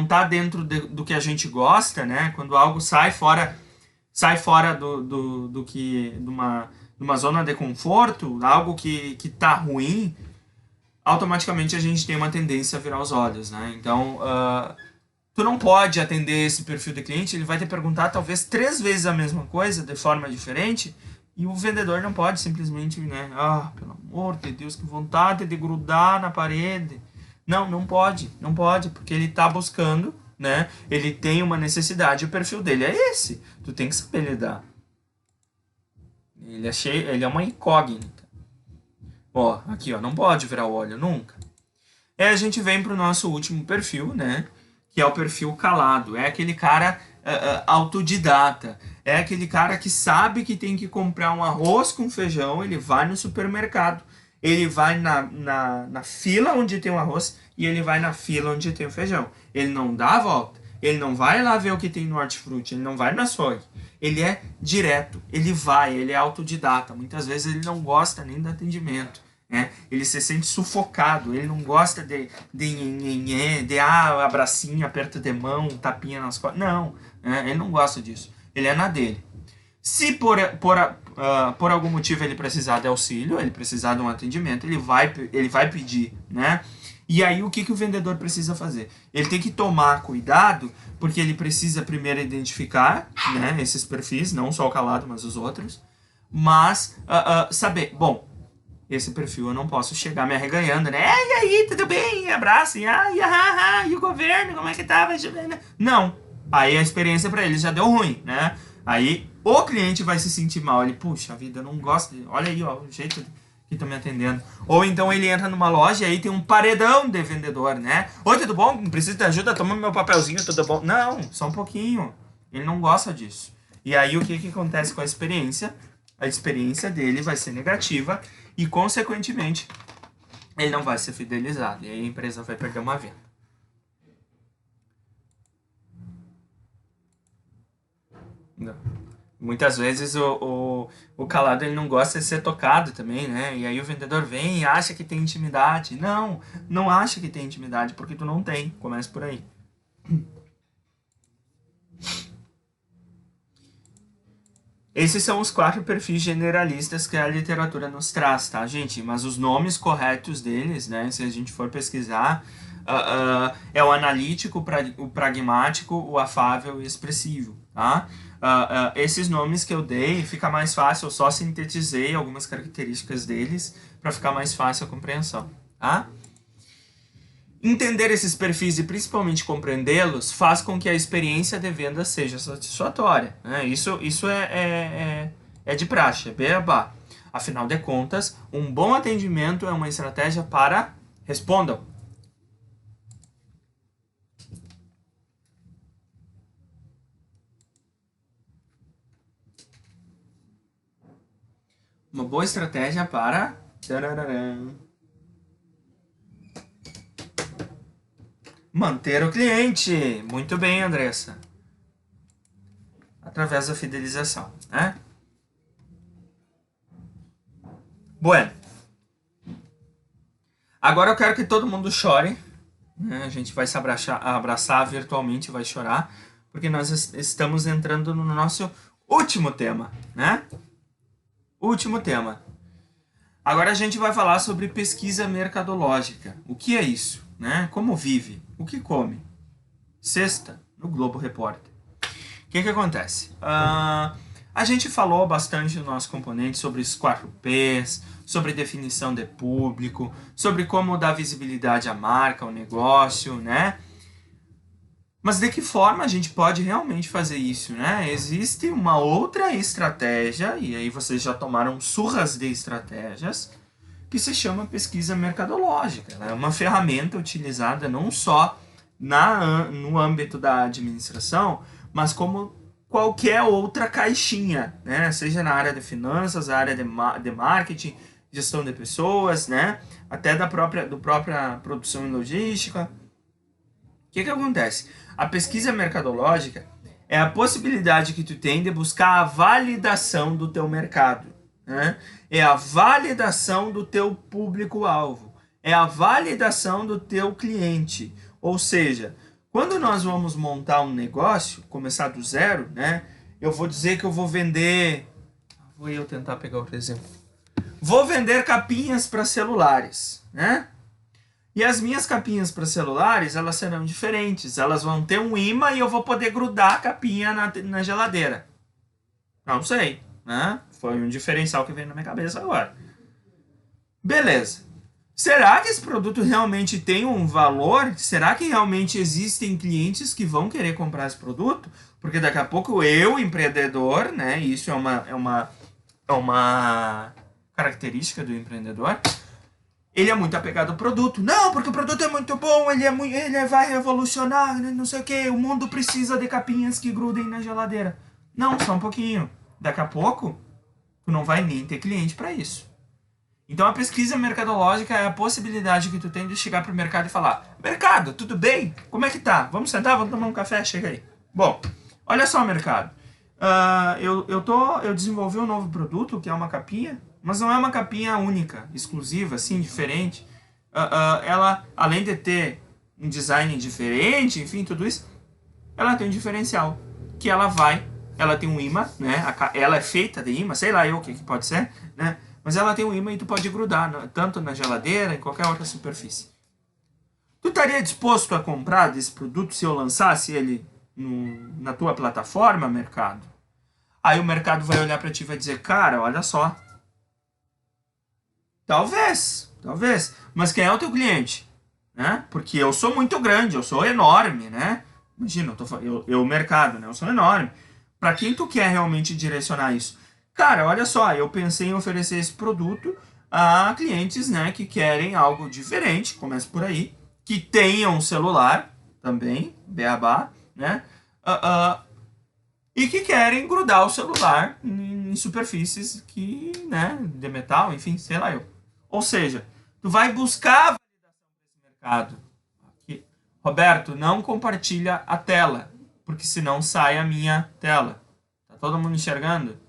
tá dentro do que a gente gosta, né? Quando algo sai fora de uma zona de conforto, algo que tá ruim, automaticamente a gente tem uma tendência a virar os olhos, né? Então, tu não pode atender esse perfil de cliente, ele vai te perguntar talvez 3 vezes a mesma coisa, de forma diferente, e o vendedor não pode simplesmente, né? Ah, pelo amor de Deus, que vontade de grudar na parede. Não, não pode, porque ele está buscando, né? Ele tem uma necessidade, o perfil dele é esse. Tu tem que saber lidar. Ele é uma incógnita. Ó, aqui, ó, não pode virar o olho nunca. Aí a gente vem para o nosso último perfil, né? Que é o perfil calado. É aquele cara autodidata. É aquele cara que sabe que tem que comprar um arroz com feijão, ele vai no supermercado, ele vai na fila onde tem o arroz e ele vai na fila onde tem o feijão. Ele não dá a volta. Ele não vai lá ver o que tem no hortifruti, ele não vai no açougue. Ele é direto, ele é autodidata. Muitas vezes ele não gosta nem do atendimento. Né? Ele se sente sufocado, ele não gosta de abracinho, aperto de mão, tapinha nas costas. Não, né? Ele não gosta disso. Ele é na dele. Se por algum motivo ele precisar de auxílio, ele precisar de um atendimento, ele vai pedir, né? E aí o que o vendedor precisa fazer? Ele tem que tomar cuidado, porque ele precisa primeiro identificar, né, esses perfis, não só o calado, mas os outros. Mas saber, bom, esse perfil eu não posso chegar me arreganhando, né? E aí, tudo bem? Abraço, e o governo, como é que tá? Não. Aí a experiência para ele já deu ruim, né? Aí o cliente vai se sentir mal. Ele, puxa vida, eu não gosto. Olha aí, ó, o jeito que estão me atendendo. Ou então ele entra numa loja e aí tem um paredão de vendedor, né? Oi, tudo bom? Precisa de ajuda? Toma meu papelzinho, tudo bom? Não, só um pouquinho. Ele não gosta disso. E aí o que acontece com a experiência? A experiência dele vai ser negativa e, consequentemente, ele não vai ser fidelizado. E aí a empresa vai perder uma venda. Não. Muitas vezes o calado ele não gosta de ser tocado também, né? E aí o vendedor vem e acha que tem intimidade. Não, não acha que tem intimidade porque tu não tem. Começa por aí. Esses são os 4 perfis generalistas que a literatura nos traz, tá, gente? Mas os nomes corretos deles, né? Se a gente for pesquisar, é o analítico, o pragmático, o afável e o expressivo, tá? Esses nomes que eu dei, fica mais fácil, eu só sintetizei algumas características deles para ficar mais fácil a compreensão, tá? Entender esses perfis e principalmente compreendê-los faz com que a experiência de venda seja satisfatória, né? Isso é de praxe, é beabá. Afinal de contas, um bom atendimento é uma estratégia para... Respondam. Uma boa estratégia para... manter o cliente. Muito bem, Andressa. Através da fidelização, né? Bueno. Agora eu quero que todo mundo chore, né? A gente vai se abraçar virtualmente, vai chorar, porque nós estamos entrando no nosso último tema, né? Último tema. Agora a gente vai falar sobre pesquisa mercadológica. O que é isso, né? Como vive? O que come? Sexta, no Globo Repórter. O que acontece? A gente falou bastante no nosso componente sobre os 4Ps, sobre definição de público, sobre como dar visibilidade à marca, ao negócio, né? Mas de que forma a gente pode realmente fazer isso, né? Existe uma outra estratégia, e aí vocês já tomaram surras de estratégias, que se chama pesquisa mercadológica. Ela é uma ferramenta utilizada não só no âmbito da administração, mas como qualquer outra caixinha, né? Seja na área de finanças, na área de marketing, gestão de pessoas, né? Até da própria produção e logística. O que acontece? A pesquisa mercadológica é a possibilidade que tu tem de buscar a validação do teu mercado, né? É a validação do teu público-alvo, é a validação do teu cliente. Ou seja, quando nós vamos montar um negócio, começar do zero, né? Eu vou dizer que eu vou vender... Vou eu tentar pegar outro exemplo. Vou vender capinhas para celulares, né? E as minhas capinhas para celulares, elas serão diferentes. Elas vão ter um imã e eu vou poder grudar a capinha na geladeira. Não sei, né? Foi um diferencial que veio na minha cabeça agora. Beleza. Será que esse produto realmente tem um valor? Será que realmente existem clientes que vão querer comprar esse produto? Porque daqui a pouco eu, empreendedor, né? Isso é uma característica do empreendedor. Ele é muito apegado ao produto. Não, porque o produto é muito bom, ele vai revolucionar, não sei o que. O mundo precisa de capinhas que grudem na geladeira. Não, só um pouquinho. Daqui a pouco, tu não vai nem ter cliente para isso. Então a pesquisa mercadológica é a possibilidade que tu tem de chegar pro mercado e falar: mercado, tudo bem? Como é que tá? Vamos sentar, vamos tomar um café? Chega aí. Bom, olha só, mercado. Eu desenvolvi um novo produto, que é uma capinha, mas não é uma capinha única, exclusiva, assim, diferente. Ela, além de ter um design diferente, enfim, tudo isso, ela tem um diferencial, que ela tem um imã, né? Ela é feita de imã, sei lá eu o que pode ser, né? Mas ela tem um imã e tu pode grudar, tanto na geladeira, em qualquer outra superfície. Tu estaria disposto a comprar desse produto se eu lançasse ele na tua plataforma, mercado? Aí o mercado vai olhar para ti e vai dizer: cara, olha só. Talvez. Mas quem é o teu cliente? Né? Porque eu sou muito grande, eu sou enorme, né? Imagina, eu mercado, né? Eu sou enorme. Para quem tu quer realmente direcionar isso? Cara, olha só, eu pensei em oferecer esse produto a clientes, né, que querem algo diferente, começa por aí, que tenham celular também, beabá, né? E que querem grudar o celular em superfícies que, né, de metal, enfim, sei lá eu. Ou seja, tu vai buscar a validação desse mercado. Aqui. Roberto, não compartilha a tela, porque senão sai a minha tela. Tá todo mundo enxergando?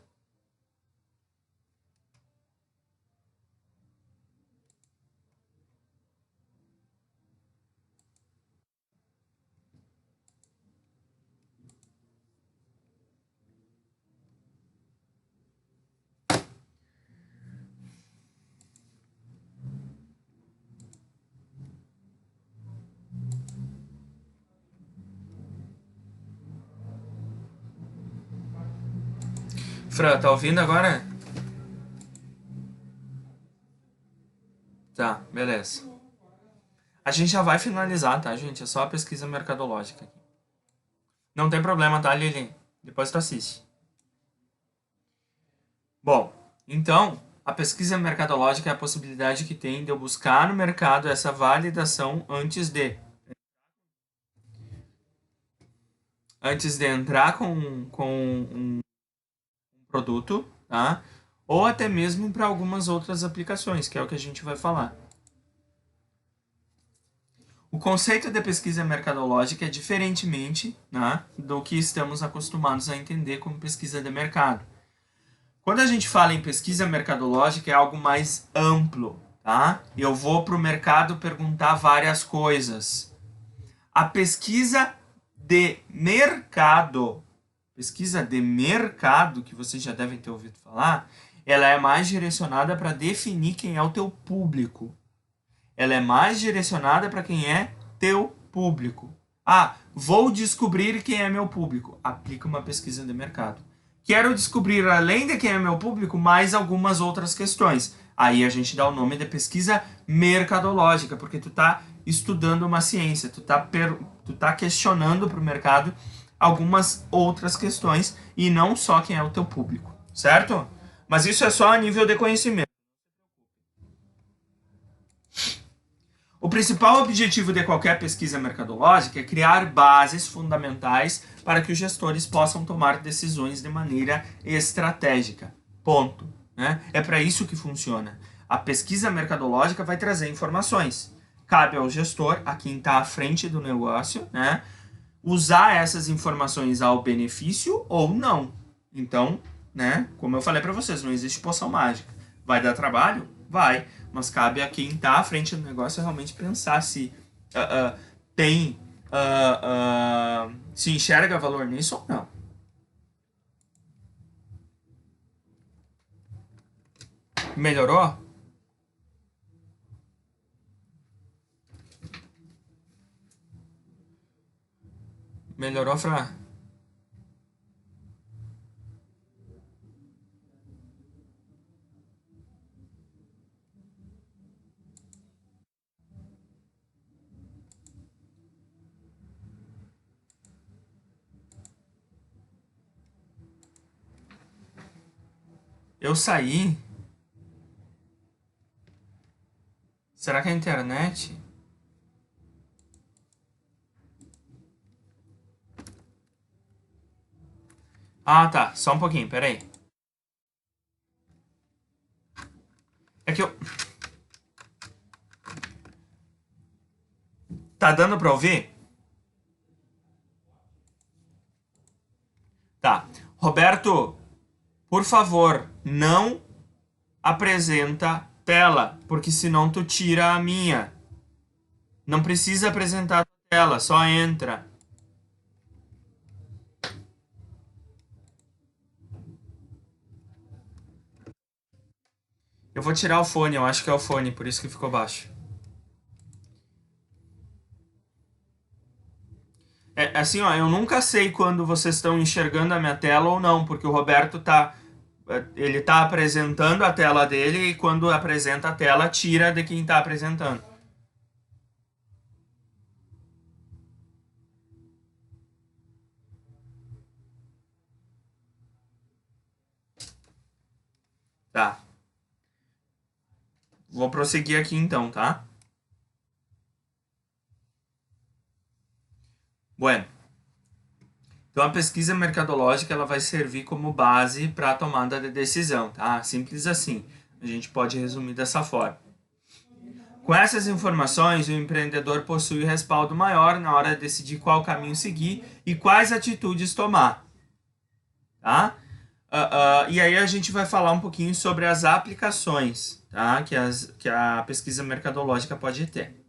Fran, tá ouvindo agora? Tá, beleza. A gente já vai finalizar, tá, gente? É só a pesquisa mercadológica aqui. Não tem problema, tá, Lili? Depois tu assiste. Bom, então, a pesquisa mercadológica é a possibilidade que tem de eu buscar no mercado essa validação antes de entrar com um produto, tá? Ou até mesmo para algumas outras aplicações, que é o que a gente vai falar. O conceito de pesquisa mercadológica é diferentemente, né, do que estamos acostumados a entender como pesquisa de mercado. Quando a gente fala em pesquisa mercadológica é algo mais amplo, tá? Eu vou para o mercado perguntar várias coisas. A pesquisa de mercado, que vocês já devem ter ouvido falar, ela é mais direcionada para definir quem é o teu público. Ela é mais direcionada para quem é teu público. Ah, vou descobrir quem é meu público. Aplica uma pesquisa de mercado. Quero descobrir, além de quem é meu público, mais algumas outras questões. Aí a gente dá o nome de pesquisa mercadológica, porque tu está estudando uma ciência, tu tá questionando para o mercado algumas outras questões e não só quem é o teu público, certo? Mas isso é só a nível de conhecimento. O principal objetivo de qualquer pesquisa mercadológica é criar bases fundamentais para que os gestores possam tomar decisões de maneira estratégica. Ponto. Né? É para isso que funciona. A pesquisa mercadológica vai trazer informações. Cabe ao gestor, a quem está à frente do negócio, né, usar essas informações ao benefício ou não. Então, né, como eu falei para vocês, não existe poção mágica. Vai dar trabalho? Vai. Mas cabe a quem está à frente do negócio realmente pensar se tem, se enxerga valor nisso ou não. Melhorou? Melhorou, Fran? Eu saí. Será que é a internet? Ah, tá. Só um pouquinho, peraí. É que eu. Tá dando pra ouvir? Tá. Roberto, por favor, não apresenta tela, porque senão tu tira a minha. Não precisa apresentar a tela, só entra. Eu vou tirar o fone, eu acho que é o fone, por isso que ficou baixo. É assim, ó, eu nunca sei quando vocês estão enxergando a minha tela ou não, porque o Roberto ele tá apresentando a tela dele e quando apresenta a tela, tira de quem tá apresentando. Tá. Vou prosseguir aqui então, tá? Bueno. Então a pesquisa mercadológica ela vai servir como base para a tomada de decisão, tá? Simples assim. A gente pode resumir dessa forma. Com essas informações, o empreendedor possui respaldo maior na hora de decidir qual caminho seguir e quais atitudes tomar. tá? E aí a gente vai falar um pouquinho sobre as aplicações, tá? Que a pesquisa mercadológica pode ter.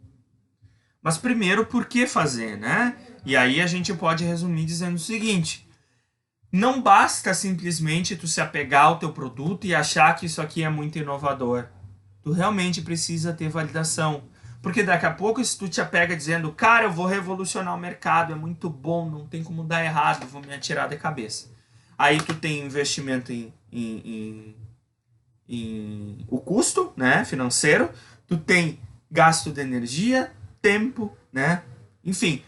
Mas primeiro, por que fazer, né? E aí a gente pode resumir dizendo o seguinte: não basta simplesmente tu se apegar ao teu produto e achar que isso aqui é muito inovador. Tu realmente precisa ter validação. Porque daqui a pouco, se tu te apega dizendo, cara, eu vou revolucionar o mercado, é muito bom, não tem como dar errado, vou me atirar de cabeça. Aí tu tem investimento em o custo, né, financeiro, tu tem gasto de energia, tempo, né, enfim,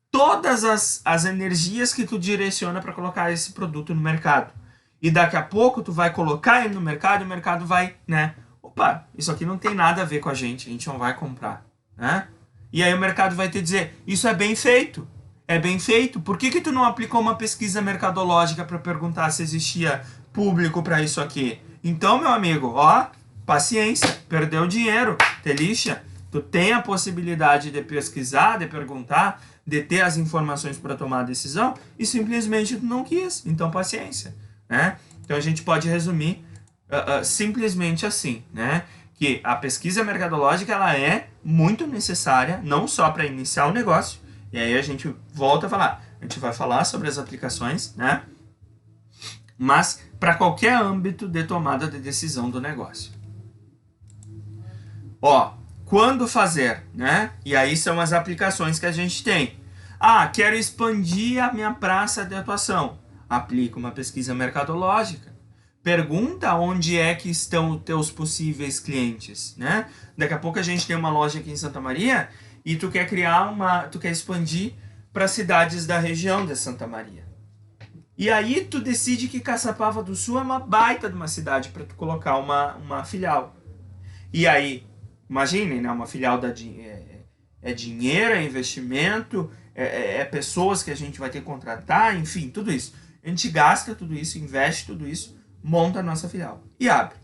todas as energias que tu direciona para colocar esse produto no mercado. E daqui a pouco tu vai colocar ele no mercado e o mercado vai, né, opa, isso aqui não tem nada a ver com a gente não vai comprar, né? E aí o mercado vai te dizer, isso é bem feito. É bem feito. Por que tu não aplicou uma pesquisa mercadológica para perguntar se existia público para isso aqui? Então, meu amigo, ó, paciência, perdeu dinheiro, te lixa. Tu tem a possibilidade de pesquisar, de perguntar, de ter as informações para tomar a decisão e simplesmente tu não quis. Então, paciência, né? Então, a gente pode resumir simplesmente assim, né? Que a pesquisa mercadológica ela é muito necessária, não só para iniciar o negócio, e aí a gente volta a falar, a gente vai falar sobre as aplicações, né? Mas para qualquer âmbito de tomada de decisão do negócio. Ó, quando fazer, né? E aí são as aplicações que a gente tem. Ah, quero expandir a minha praça de atuação. Aplica uma pesquisa mercadológica. Pergunta onde é que estão os teus possíveis clientes, né? Daqui a pouco a gente tem uma loja aqui em Santa Maria e tu quer tu quer expandir para cidades da região de Santa Maria. E aí tu decide que Caçapava do Sul é uma baita de uma cidade para tu colocar uma filial. E aí, imaginem, né? Uma filial é dinheiro, é investimento, é pessoas que a gente vai ter que contratar, enfim, tudo isso. A gente gasta tudo isso, investe tudo isso, monta a nossa filial e abre.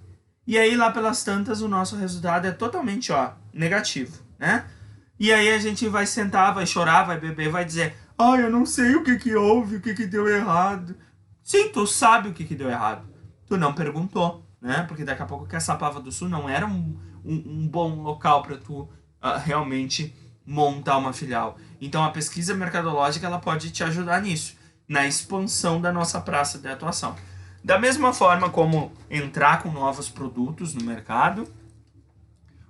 E aí lá pelas tantas o nosso resultado é totalmente negativo, né? E aí a gente vai sentar, vai chorar, vai beber, vai dizer, eu não sei o que houve, o que deu errado. Sim, tu sabe o que deu errado. Tu não perguntou, né? Porque daqui a pouco Caçapava do Sul não era um bom local para tu realmente montar uma filial. Então a pesquisa mercadológica ela pode te ajudar nisso, na expansão da nossa praça de atuação. Da mesma forma como entrar com novos produtos no mercado,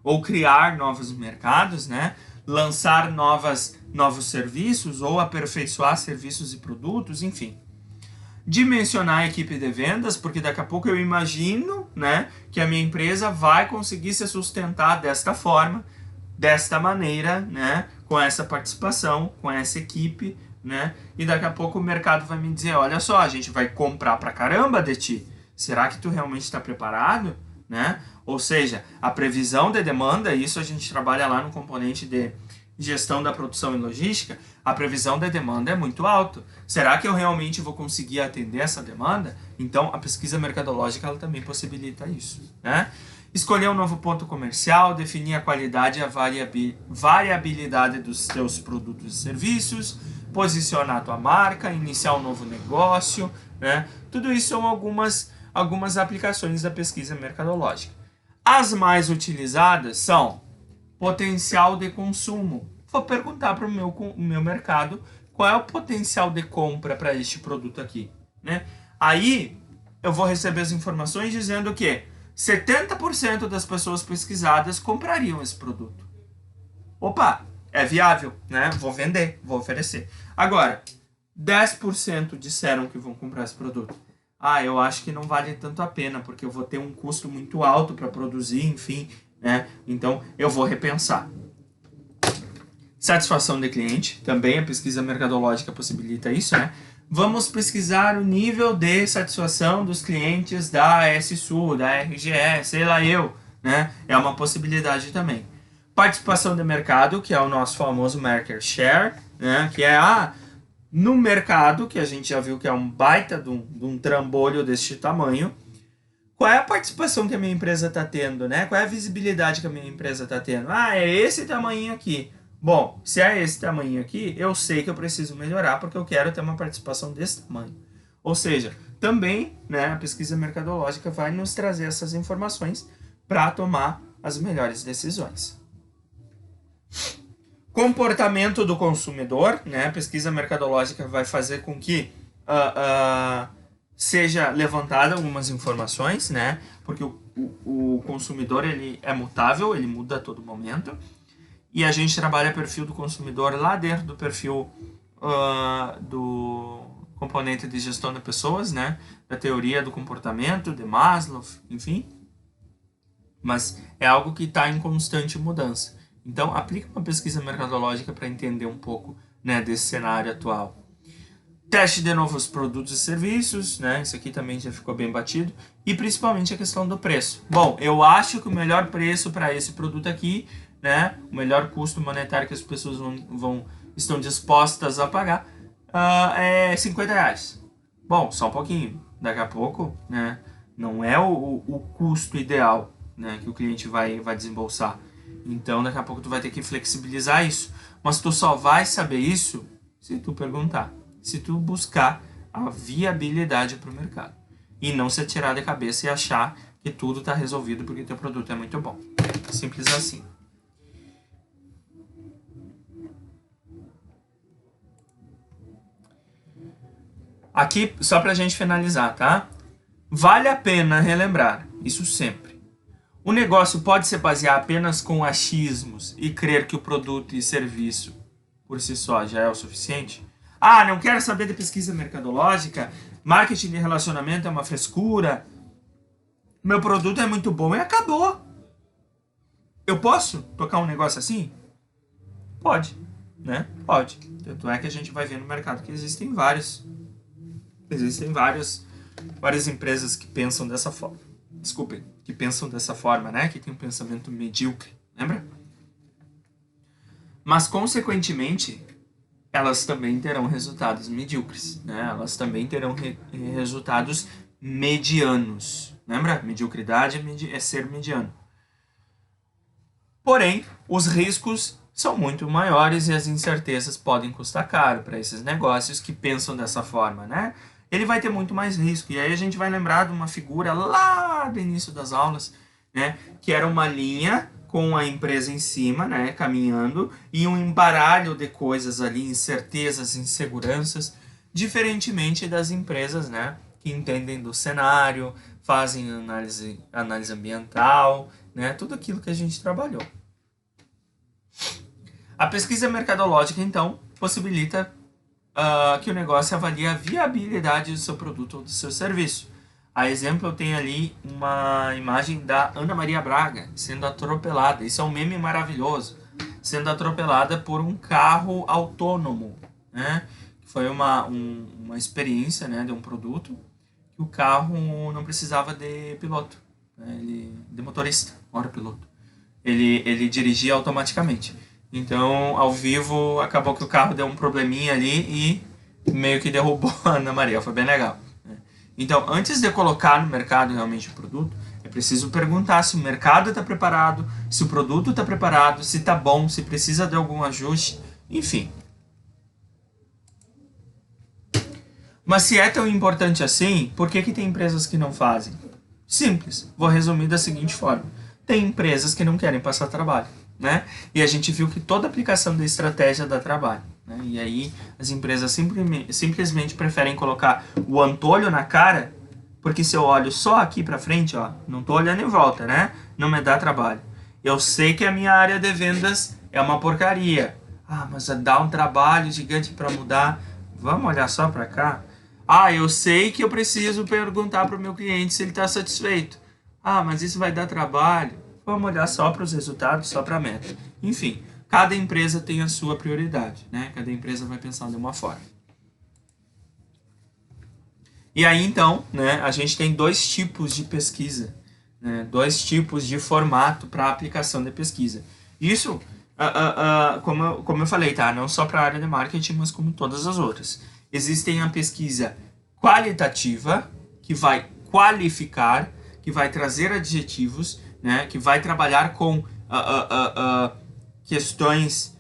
ou criar novos mercados, né? Lançar novos serviços, ou aperfeiçoar serviços e produtos, enfim. Dimensionar a equipe de vendas, porque daqui a pouco eu imagino, né, que a minha empresa vai conseguir se sustentar desta forma, desta maneira, né, com essa participação, com essa equipe, né? E daqui a pouco o mercado vai me dizer, olha só, a gente vai comprar pra caramba de ti. Será que tu realmente está preparado, né? Ou seja, a previsão de demanda, isso a gente trabalha lá no componente de gestão da produção e logística, a previsão de demanda é muito alta. Será que eu realmente vou conseguir atender essa demanda? Então, a pesquisa mercadológica ela também possibilita isso, né? Escolher um novo ponto comercial, definir a qualidade e a variabilidade dos teus produtos e serviços, posicionar a tua marca, iniciar um novo negócio, né? Tudo isso são algumas aplicações da pesquisa mercadológica. As mais utilizadas são potencial de consumo. Vou perguntar para o meu mercado qual é o potencial de compra para este produto aqui, né? Aí eu vou receber as informações dizendo que 70% das pessoas pesquisadas comprariam esse produto. Opa, é viável, né? Vou vender, vou oferecer. Agora, 10% disseram que vão comprar esse produto. Eu acho que não vale tanto a pena, porque eu vou ter um custo muito alto para produzir, enfim, né? Então, eu vou repensar. Satisfação de cliente, também a pesquisa mercadológica possibilita isso, né? Vamos pesquisar o nível de satisfação dos clientes da S-Sul, da RGE, sei lá eu, né? É uma possibilidade também. Participação de mercado, que é o nosso famoso market share, né? Que é no mercado, que a gente já viu que é um baita de um trambolho deste tamanho. Qual é a participação que a minha empresa está tendo, né? Qual é a visibilidade que a minha empresa está tendo? É esse tamanho aqui. Bom, se é esse tamanho aqui, eu sei que eu preciso melhorar porque eu quero ter uma participação desse tamanho. Ou seja, também, né, a pesquisa mercadológica vai nos trazer essas informações para tomar as melhores decisões. Comportamento do consumidor, né? A pesquisa mercadológica vai fazer com que seja levantada algumas informações, né? Porque o consumidor ele é mutável, ele muda a todo momento. E a gente trabalha o perfil do consumidor lá dentro do perfil do componente de gestão de pessoas, né? Da teoria do comportamento, de Maslow, enfim. Mas é algo que está em constante mudança. Então, aplica uma pesquisa mercadológica para entender um pouco, né, desse cenário atual. Teste de novos produtos e serviços, né? Isso aqui também já ficou bem batido. E principalmente a questão do preço. Bom, eu acho que o melhor preço para esse produto aqui, né, o melhor custo monetário que as pessoas estão dispostas a pagar é R$50. Bom, só um pouquinho. Daqui a pouco, né, não é o custo ideal, né, que o cliente vai desembolsar. Então, daqui a pouco tu vai ter que flexibilizar isso. Mas tu só vai saber isso se tu perguntar. Se tu buscar a viabilidade para o mercado. E não se atirar da cabeça e achar que tudo está resolvido porque teu produto é muito bom. Simples assim. Aqui, só para a gente finalizar, tá? Vale a pena relembrar, isso sempre. O negócio pode se basear apenas com achismos e crer que o produto e serviço por si só já é o suficiente? Ah, não quero saber de pesquisa mercadológica, marketing de relacionamento é uma frescura, meu produto é muito bom e acabou. Eu posso tocar um negócio assim? Pode, né? Pode. Tanto é que a gente vai ver no mercado que existem várias empresas que pensam dessa forma. Desculpem, que pensam dessa forma, né? Que tem um pensamento medíocre, lembra? Mas, consequentemente, elas também terão resultados medíocres, né? Elas também terão resultados medianos. Lembra? Mediocridade é ser mediano. Porém, os riscos são muito maiores e as incertezas podem custar caro para esses negócios que pensam dessa forma, né? Ele vai ter muito mais risco. E aí a gente vai lembrar de uma figura lá do início das aulas, né? Que era uma linha com a empresa em cima, né? Caminhando, e um embaralho de coisas ali, incertezas, inseguranças, diferentemente das empresas, né? Que entendem do cenário, fazem análise ambiental, né? Tudo aquilo que a gente trabalhou. A pesquisa mercadológica, então, possibilita que o negócio avalie a viabilidade do seu produto ou do seu serviço. A exemplo, eu tenho ali uma imagem da Ana Maria Braga sendo atropelada. Isso é um meme maravilhoso. Sendo atropelada por um carro autônomo, né? Foi uma experiência, né, de um produto que o carro não precisava de piloto, né? De motorista, hora piloto. Ele dirigia automaticamente. Então, ao vivo, acabou que o carro deu um probleminha ali e meio que derrubou a Ana Maria. Foi bem legal. Então, antes de colocar no mercado realmente o produto, é preciso perguntar se o mercado está preparado, se o produto está preparado, se está bom, se precisa de algum ajuste, enfim. Mas se é tão importante assim, por que tem empresas que não fazem? Simples. Vou resumir da seguinte forma. Tem empresas que não querem passar trabalho, né? E a gente viu que toda aplicação da estratégia dá trabalho, né? E aí as empresas simplesmente preferem colocar o antolho na cara, porque se eu olho só aqui pra frente, ó, não tô olhando em volta, né? Não me dá trabalho. Eu sei que a minha área de vendas é uma porcaria. Ah, mas dá um trabalho gigante para mudar. Vamos olhar só para cá? Ah, eu sei que eu preciso perguntar para o meu cliente se ele está satisfeito. Ah, mas isso vai dar trabalho. Vamos olhar só para os resultados, só para a meta. Enfim, cada empresa tem a sua prioridade, né? Cada empresa vai pensar de uma forma. E aí, então, né, a gente tem dois tipos de pesquisa, né, dois tipos de formato para aplicação de pesquisa. Isso, como eu falei, tá? Não só para a área de marketing, mas como todas as outras. Existem a pesquisa qualitativa, que vai qualificar, que vai trazer adjetivos, né, que vai trabalhar com questões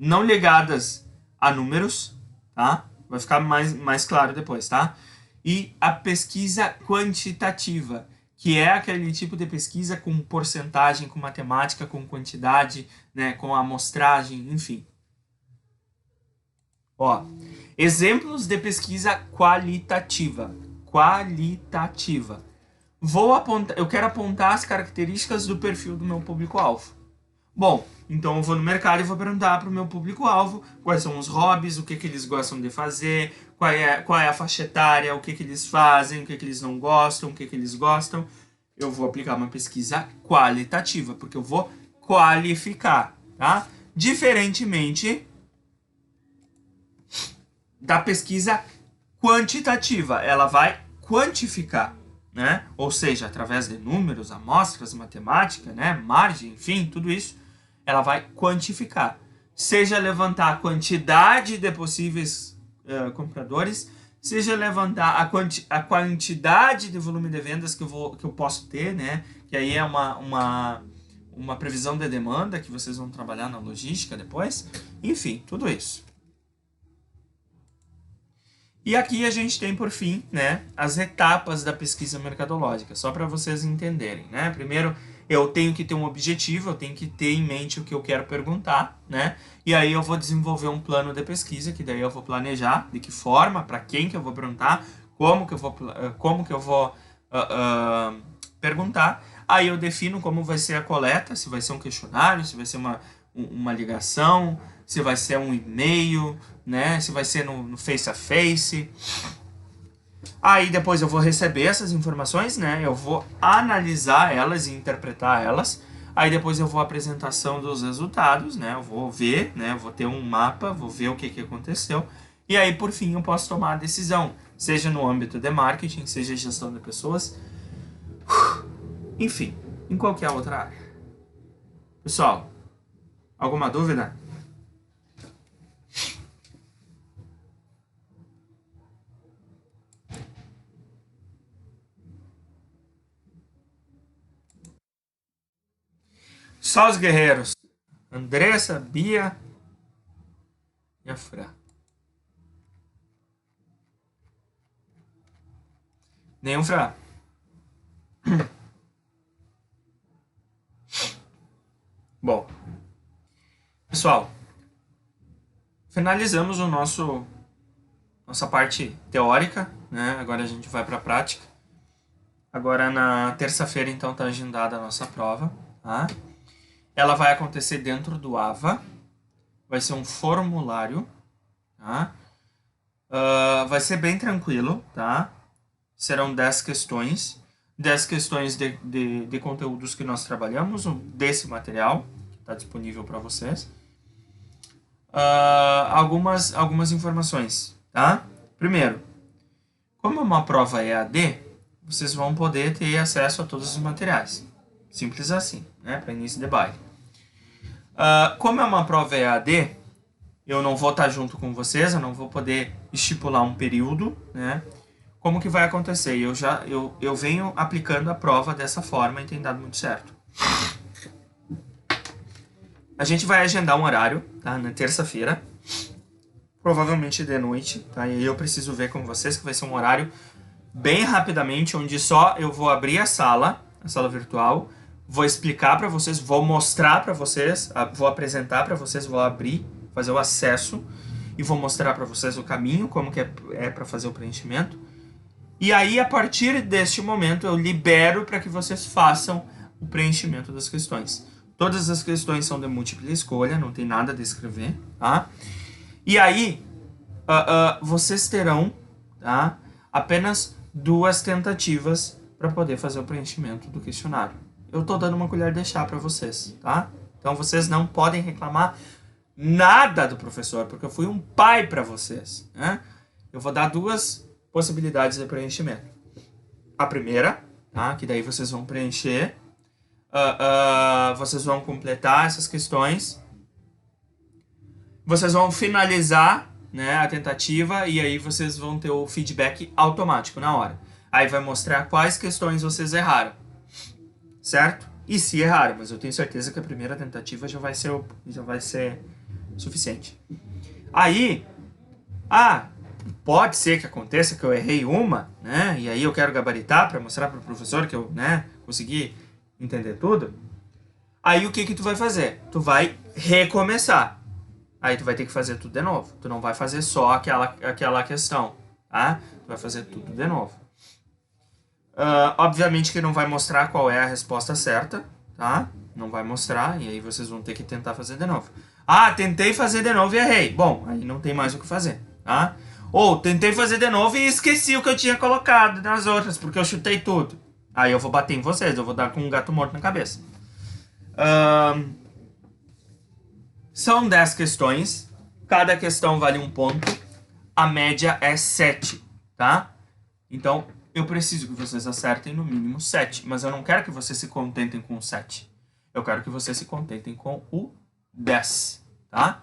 não ligadas a números, tá? Vai ficar mais claro depois, tá? E a pesquisa quantitativa, que é aquele tipo de pesquisa com porcentagem, com matemática, com quantidade, né, com amostragem, enfim. Ó, exemplos de pesquisa qualitativa. Qualitativa. Eu quero apontar as características do perfil do meu público-alvo. Bom, então eu vou no mercado e vou perguntar para o meu público-alvo quais são os hobbies, o que eles gostam de fazer, qual é a faixa etária, o que eles fazem, o que eles não gostam, o que eles gostam. Eu vou aplicar uma pesquisa qualitativa, porque eu vou qualificar, tá? Diferentemente da pesquisa quantitativa, ela vai quantificar, né? Ou seja, através de números, amostras, matemática, né? Margem, enfim, tudo isso, ela vai quantificar. Seja levantar a quantidade de possíveis compradores, seja levantar a quantidade de volume de vendas que eu posso ter, né? Que aí é uma previsão de demanda que vocês vão trabalhar na logística depois. Enfim, tudo isso. E aqui a gente tem, por fim, né, as etapas da pesquisa mercadológica, só para vocês entenderem, né? Primeiro, eu tenho que ter um objetivo, eu tenho que ter em mente o que eu quero perguntar, né? E aí eu vou desenvolver um plano de pesquisa, que daí eu vou planejar de que forma, para quem que eu vou perguntar, como que eu vou perguntar. Aí eu defino como vai ser a coleta, se vai ser um questionário, se vai ser uma ligação, se vai ser um e-mail, né? Se vai ser no face a face. Aí depois eu vou receber essas informações, né? Eu vou analisar elas e interpretar elas. Aí depois eu vou à apresentação dos resultados, né? Eu vou ver, né? Eu vou ter um mapa, vou ver o que aconteceu. E aí, por fim, eu posso tomar a decisão. Seja no âmbito de marketing, seja gestão de pessoas. Enfim, em qualquer outra área. Pessoal, alguma dúvida? Só os guerreiros. Andressa, Bia e a Fran. Nenhum Fran. Bom, pessoal, finalizamos nossa parte teórica, né? Agora a gente vai para a prática. Agora na terça-feira, então, está agendada a nossa prova, tá? Ela vai acontecer dentro do AVA, vai ser um formulário, tá? Vai ser bem tranquilo, tá? Serão 10 questões. 10 questões de conteúdos que nós trabalhamos, desse material, que está disponível para vocês. Algumas informações, tá? Primeiro, como é uma prova EAD, vocês vão poder ter acesso a todos os materiais. Simples assim, né? Para início de baile. Como é uma prova EAD, eu não vou estar junto com vocês, eu não vou poder estipular um período, né? Como que vai acontecer? Eu venho aplicando a prova dessa forma e tem dado muito certo. A gente vai agendar um horário, tá? Na terça-feira, provavelmente de noite, tá? E eu preciso ver com vocês que vai ser um horário bem rapidamente, onde só eu vou abrir a sala virtual, vou explicar para vocês, vou mostrar para vocês, vou apresentar para vocês, vou abrir, fazer o acesso e vou mostrar para vocês o caminho, como que é para fazer o preenchimento. E aí, a partir deste momento, eu libero para que vocês façam o preenchimento das questões. Todas as questões são de múltipla escolha, não tem nada de escrever, tá? E aí, vocês terão, tá, apenas 2 tentativas para poder fazer o preenchimento do questionário. Eu tô dando uma colher de chá para vocês, tá? Então, vocês não podem reclamar nada do professor, porque eu fui um pai para vocês, né? Eu vou dar 2 possibilidades de preenchimento. A primeira, tá? Que daí vocês vão preencher, vocês vão completar essas questões, vocês vão finalizar, né, a tentativa e aí vocês vão ter o feedback automático na hora. Aí vai mostrar quais questões vocês erraram, certo? E se erraram, mas eu tenho certeza que a primeira tentativa já vai ser suficiente. Aí, pode ser que aconteça que eu errei uma, né? E aí eu quero gabaritar para mostrar para o professor que eu, né, consegui entender tudo. Aí o que tu vai fazer? Tu vai recomeçar. Aí tu vai ter que fazer tudo de novo. Tu não vai fazer só aquela questão, tá? Tu vai fazer tudo de novo. Obviamente que não vai mostrar qual é a resposta certa, tá? Não vai mostrar, e aí vocês vão ter que tentar fazer de novo. Tentei fazer de novo e errei. Bom, aí não tem mais o que fazer, tá? Ou tentei fazer de novo e esqueci o que eu tinha colocado nas outras, porque eu chutei tudo. Aí eu vou bater em vocês, eu vou dar com um gato morto na cabeça. São 10 questões, cada questão vale 1 ponto, a média é 7, tá? Então, eu preciso que vocês acertem no mínimo 7, mas eu não quero que vocês se contentem com o 7. Eu quero que vocês se contentem com o 10, tá?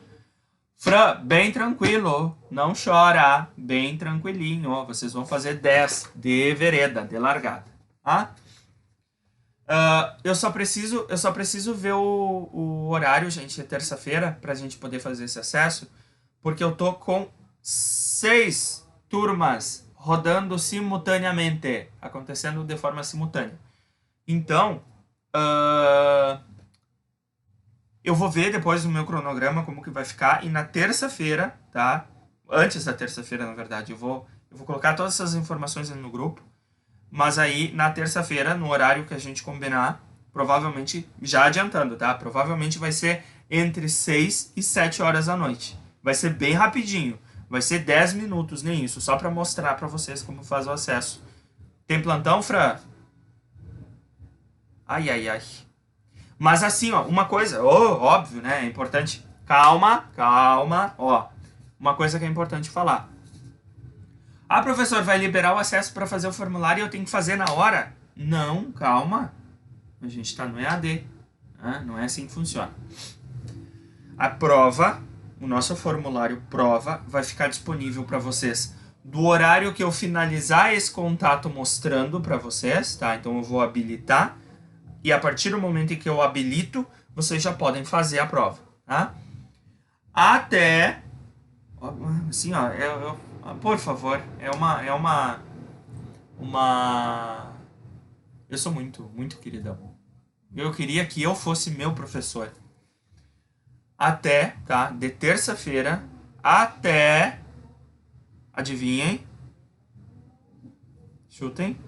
Fran, bem tranquilo, não chora, bem tranquilinho, vocês vão fazer 10 de vereda, de largada, tá? Eu só preciso ver o horário, gente, é terça-feira, pra gente poder fazer esse acesso, porque eu tô com 6 turmas rodando simultaneamente, acontecendo de forma simultânea. Então, eu vou ver depois no meu cronograma como que vai ficar, e na terça-feira, tá? Antes da terça-feira, na verdade, eu vou colocar todas essas informações no grupo, mas aí na terça-feira, no horário que a gente combinar, provavelmente, já adiantando, tá? Provavelmente vai ser entre 6 e 7 horas da noite. Vai ser bem rapidinho. Vai ser 10 minutos, nem isso, só para mostrar para vocês como faz o acesso. Tem plantão, Fran? Ai. Mas assim, ó, uma coisa, óbvio, né, é importante. Calma, ó. Uma coisa que é importante falar. Professor, vai liberar o acesso para fazer o formulário e eu tenho que fazer na hora? Não, calma. A gente está no EAD. Né? Não é assim que funciona. A prova, o nosso formulário prova, vai ficar disponível para vocês do horário que eu finalizar esse contato mostrando para vocês, tá? Então eu vou habilitar e a partir do momento em que eu habilito, vocês já podem fazer a prova, tá? Até, assim, ó, por favor, eu sou muito queridão. Eu queria que eu fosse meu professor. Até, tá? De terça-feira até, adivinhem? Chutem.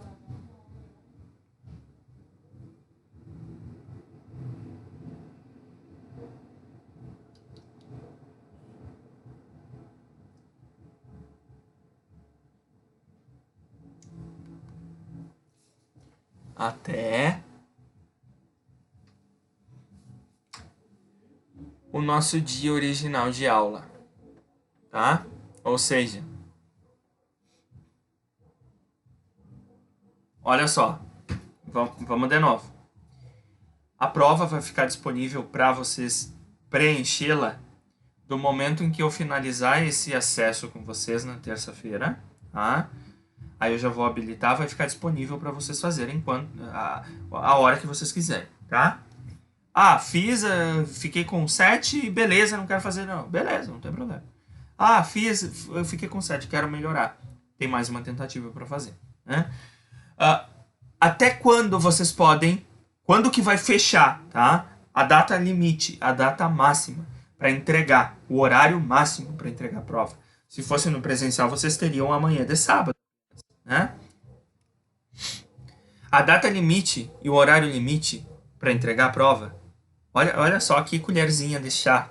Até o nosso dia original de aula, tá? Ou seja, olha só, vamos de novo. A prova vai ficar disponível para vocês preenchê-la do momento em que eu finalizar esse acesso com vocês na terça-feira, tá? Aí eu já vou habilitar, vai ficar disponível para vocês fazerem a hora que vocês quiserem, tá? Fiquei com 7, beleza, não quero fazer não. Beleza, não tem problema. Eu fiquei com 7, quero melhorar. Tem mais uma tentativa para fazer, né? Até quando vocês podem, quando que vai fechar, tá? A data limite, a data máxima para entregar, o horário máximo para entregar a prova. Se fosse no presencial, vocês teriam amanhã de sábado, né? A data limite e o horário limite para entregar a prova, olha só que colherzinha de chá,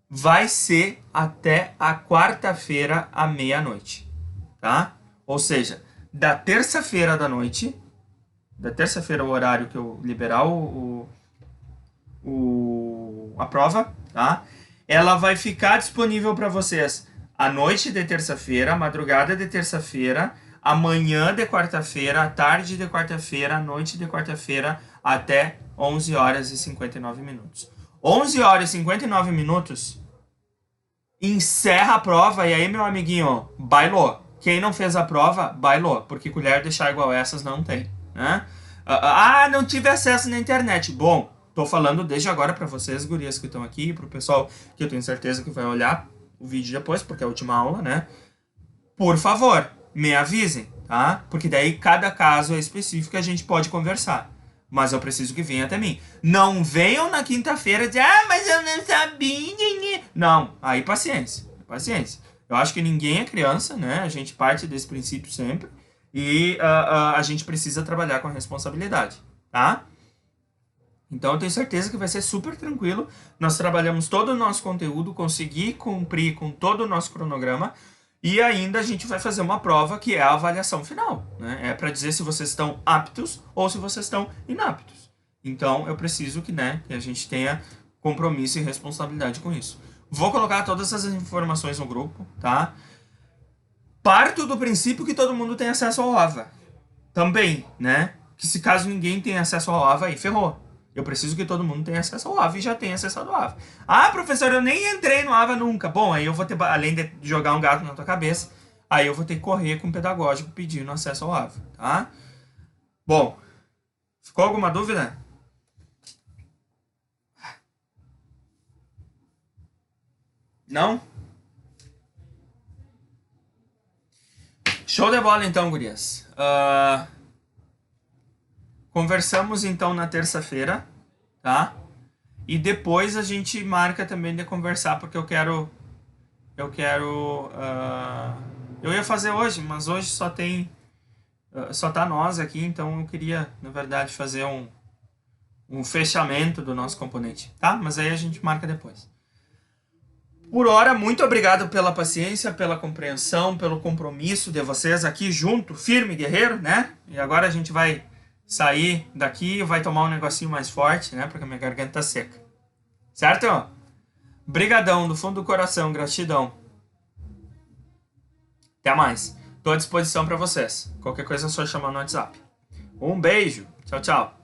vai ser até a quarta-feira à meia-noite, tá? Ou seja, da terça-feira da noite, da terça-feira o horário que eu liberar a prova, tá? Ela vai ficar disponível para vocês à noite de terça-feira, madrugada de terça-feira, amanhã de quarta-feira, à tarde de quarta-feira, à noite de quarta-feira, até 11 horas e 59 minutos. 11 horas e 59 minutos, encerra a prova e aí, meu amiguinho, bailou. Quem não fez a prova, bailou, porque colher de chá igual essas não tem, né? Não tive acesso na internet. Bom, tô falando desde agora para vocês, gurias que estão aqui, pro pessoal que eu tenho certeza que vai olhar o vídeo depois, porque é a última aula, né? Por favor, me avisem, tá? Porque daí cada caso é específico e a gente pode conversar. Mas eu preciso que venha até mim. Não venham na quinta-feira dizer, mas eu não sabia. Não, aí paciência, paciência. Eu acho que ninguém é criança, né? A gente parte desse princípio sempre. E a gente precisa trabalhar com a responsabilidade, tá? Então eu tenho certeza que vai ser super tranquilo. Nós trabalhamos todo o nosso conteúdo, consegui cumprir com todo o nosso cronograma. E ainda a gente vai fazer uma prova que é a avaliação final, né? É para dizer se vocês estão aptos ou se vocês estão inaptos. Então eu preciso que, né, que a gente tenha compromisso e responsabilidade com isso. Vou colocar todas essas informações no grupo, tá? Parto do princípio que todo mundo tem acesso ao AVA. Também, né? Que se caso ninguém tem acesso ao AVA, aí ferrou. Eu preciso que todo mundo tenha acesso ao AVA e já tenha acessado ao AVA. Ah, professor, eu nem entrei no AVA nunca. Bom, aí eu vou ter, além de jogar um gato na tua cabeça, aí eu vou ter que correr com o pedagógico pedindo acesso ao AVA, tá? Bom, ficou alguma dúvida? Não? Show de bola então, gurias. Conversamos então na terça-feira, tá? E depois a gente marca também de conversar, porque eu quero... Eu ia fazer hoje, mas hoje só tem... só tá nós aqui, então eu queria, na verdade, fazer um fechamento do nosso componente, tá? Mas aí a gente marca depois. Por hora, muito obrigado pela paciência, pela compreensão, pelo compromisso de vocês aqui junto, firme, guerreiro, né? E agora a gente vai sair daqui e vai tomar um negocinho mais forte, né? Porque a minha garganta tá seca. Certo? Brigadão, do fundo do coração, gratidão. Até mais. Tô à disposição para vocês. Qualquer coisa é só chamar no WhatsApp. Um beijo. Tchau, tchau.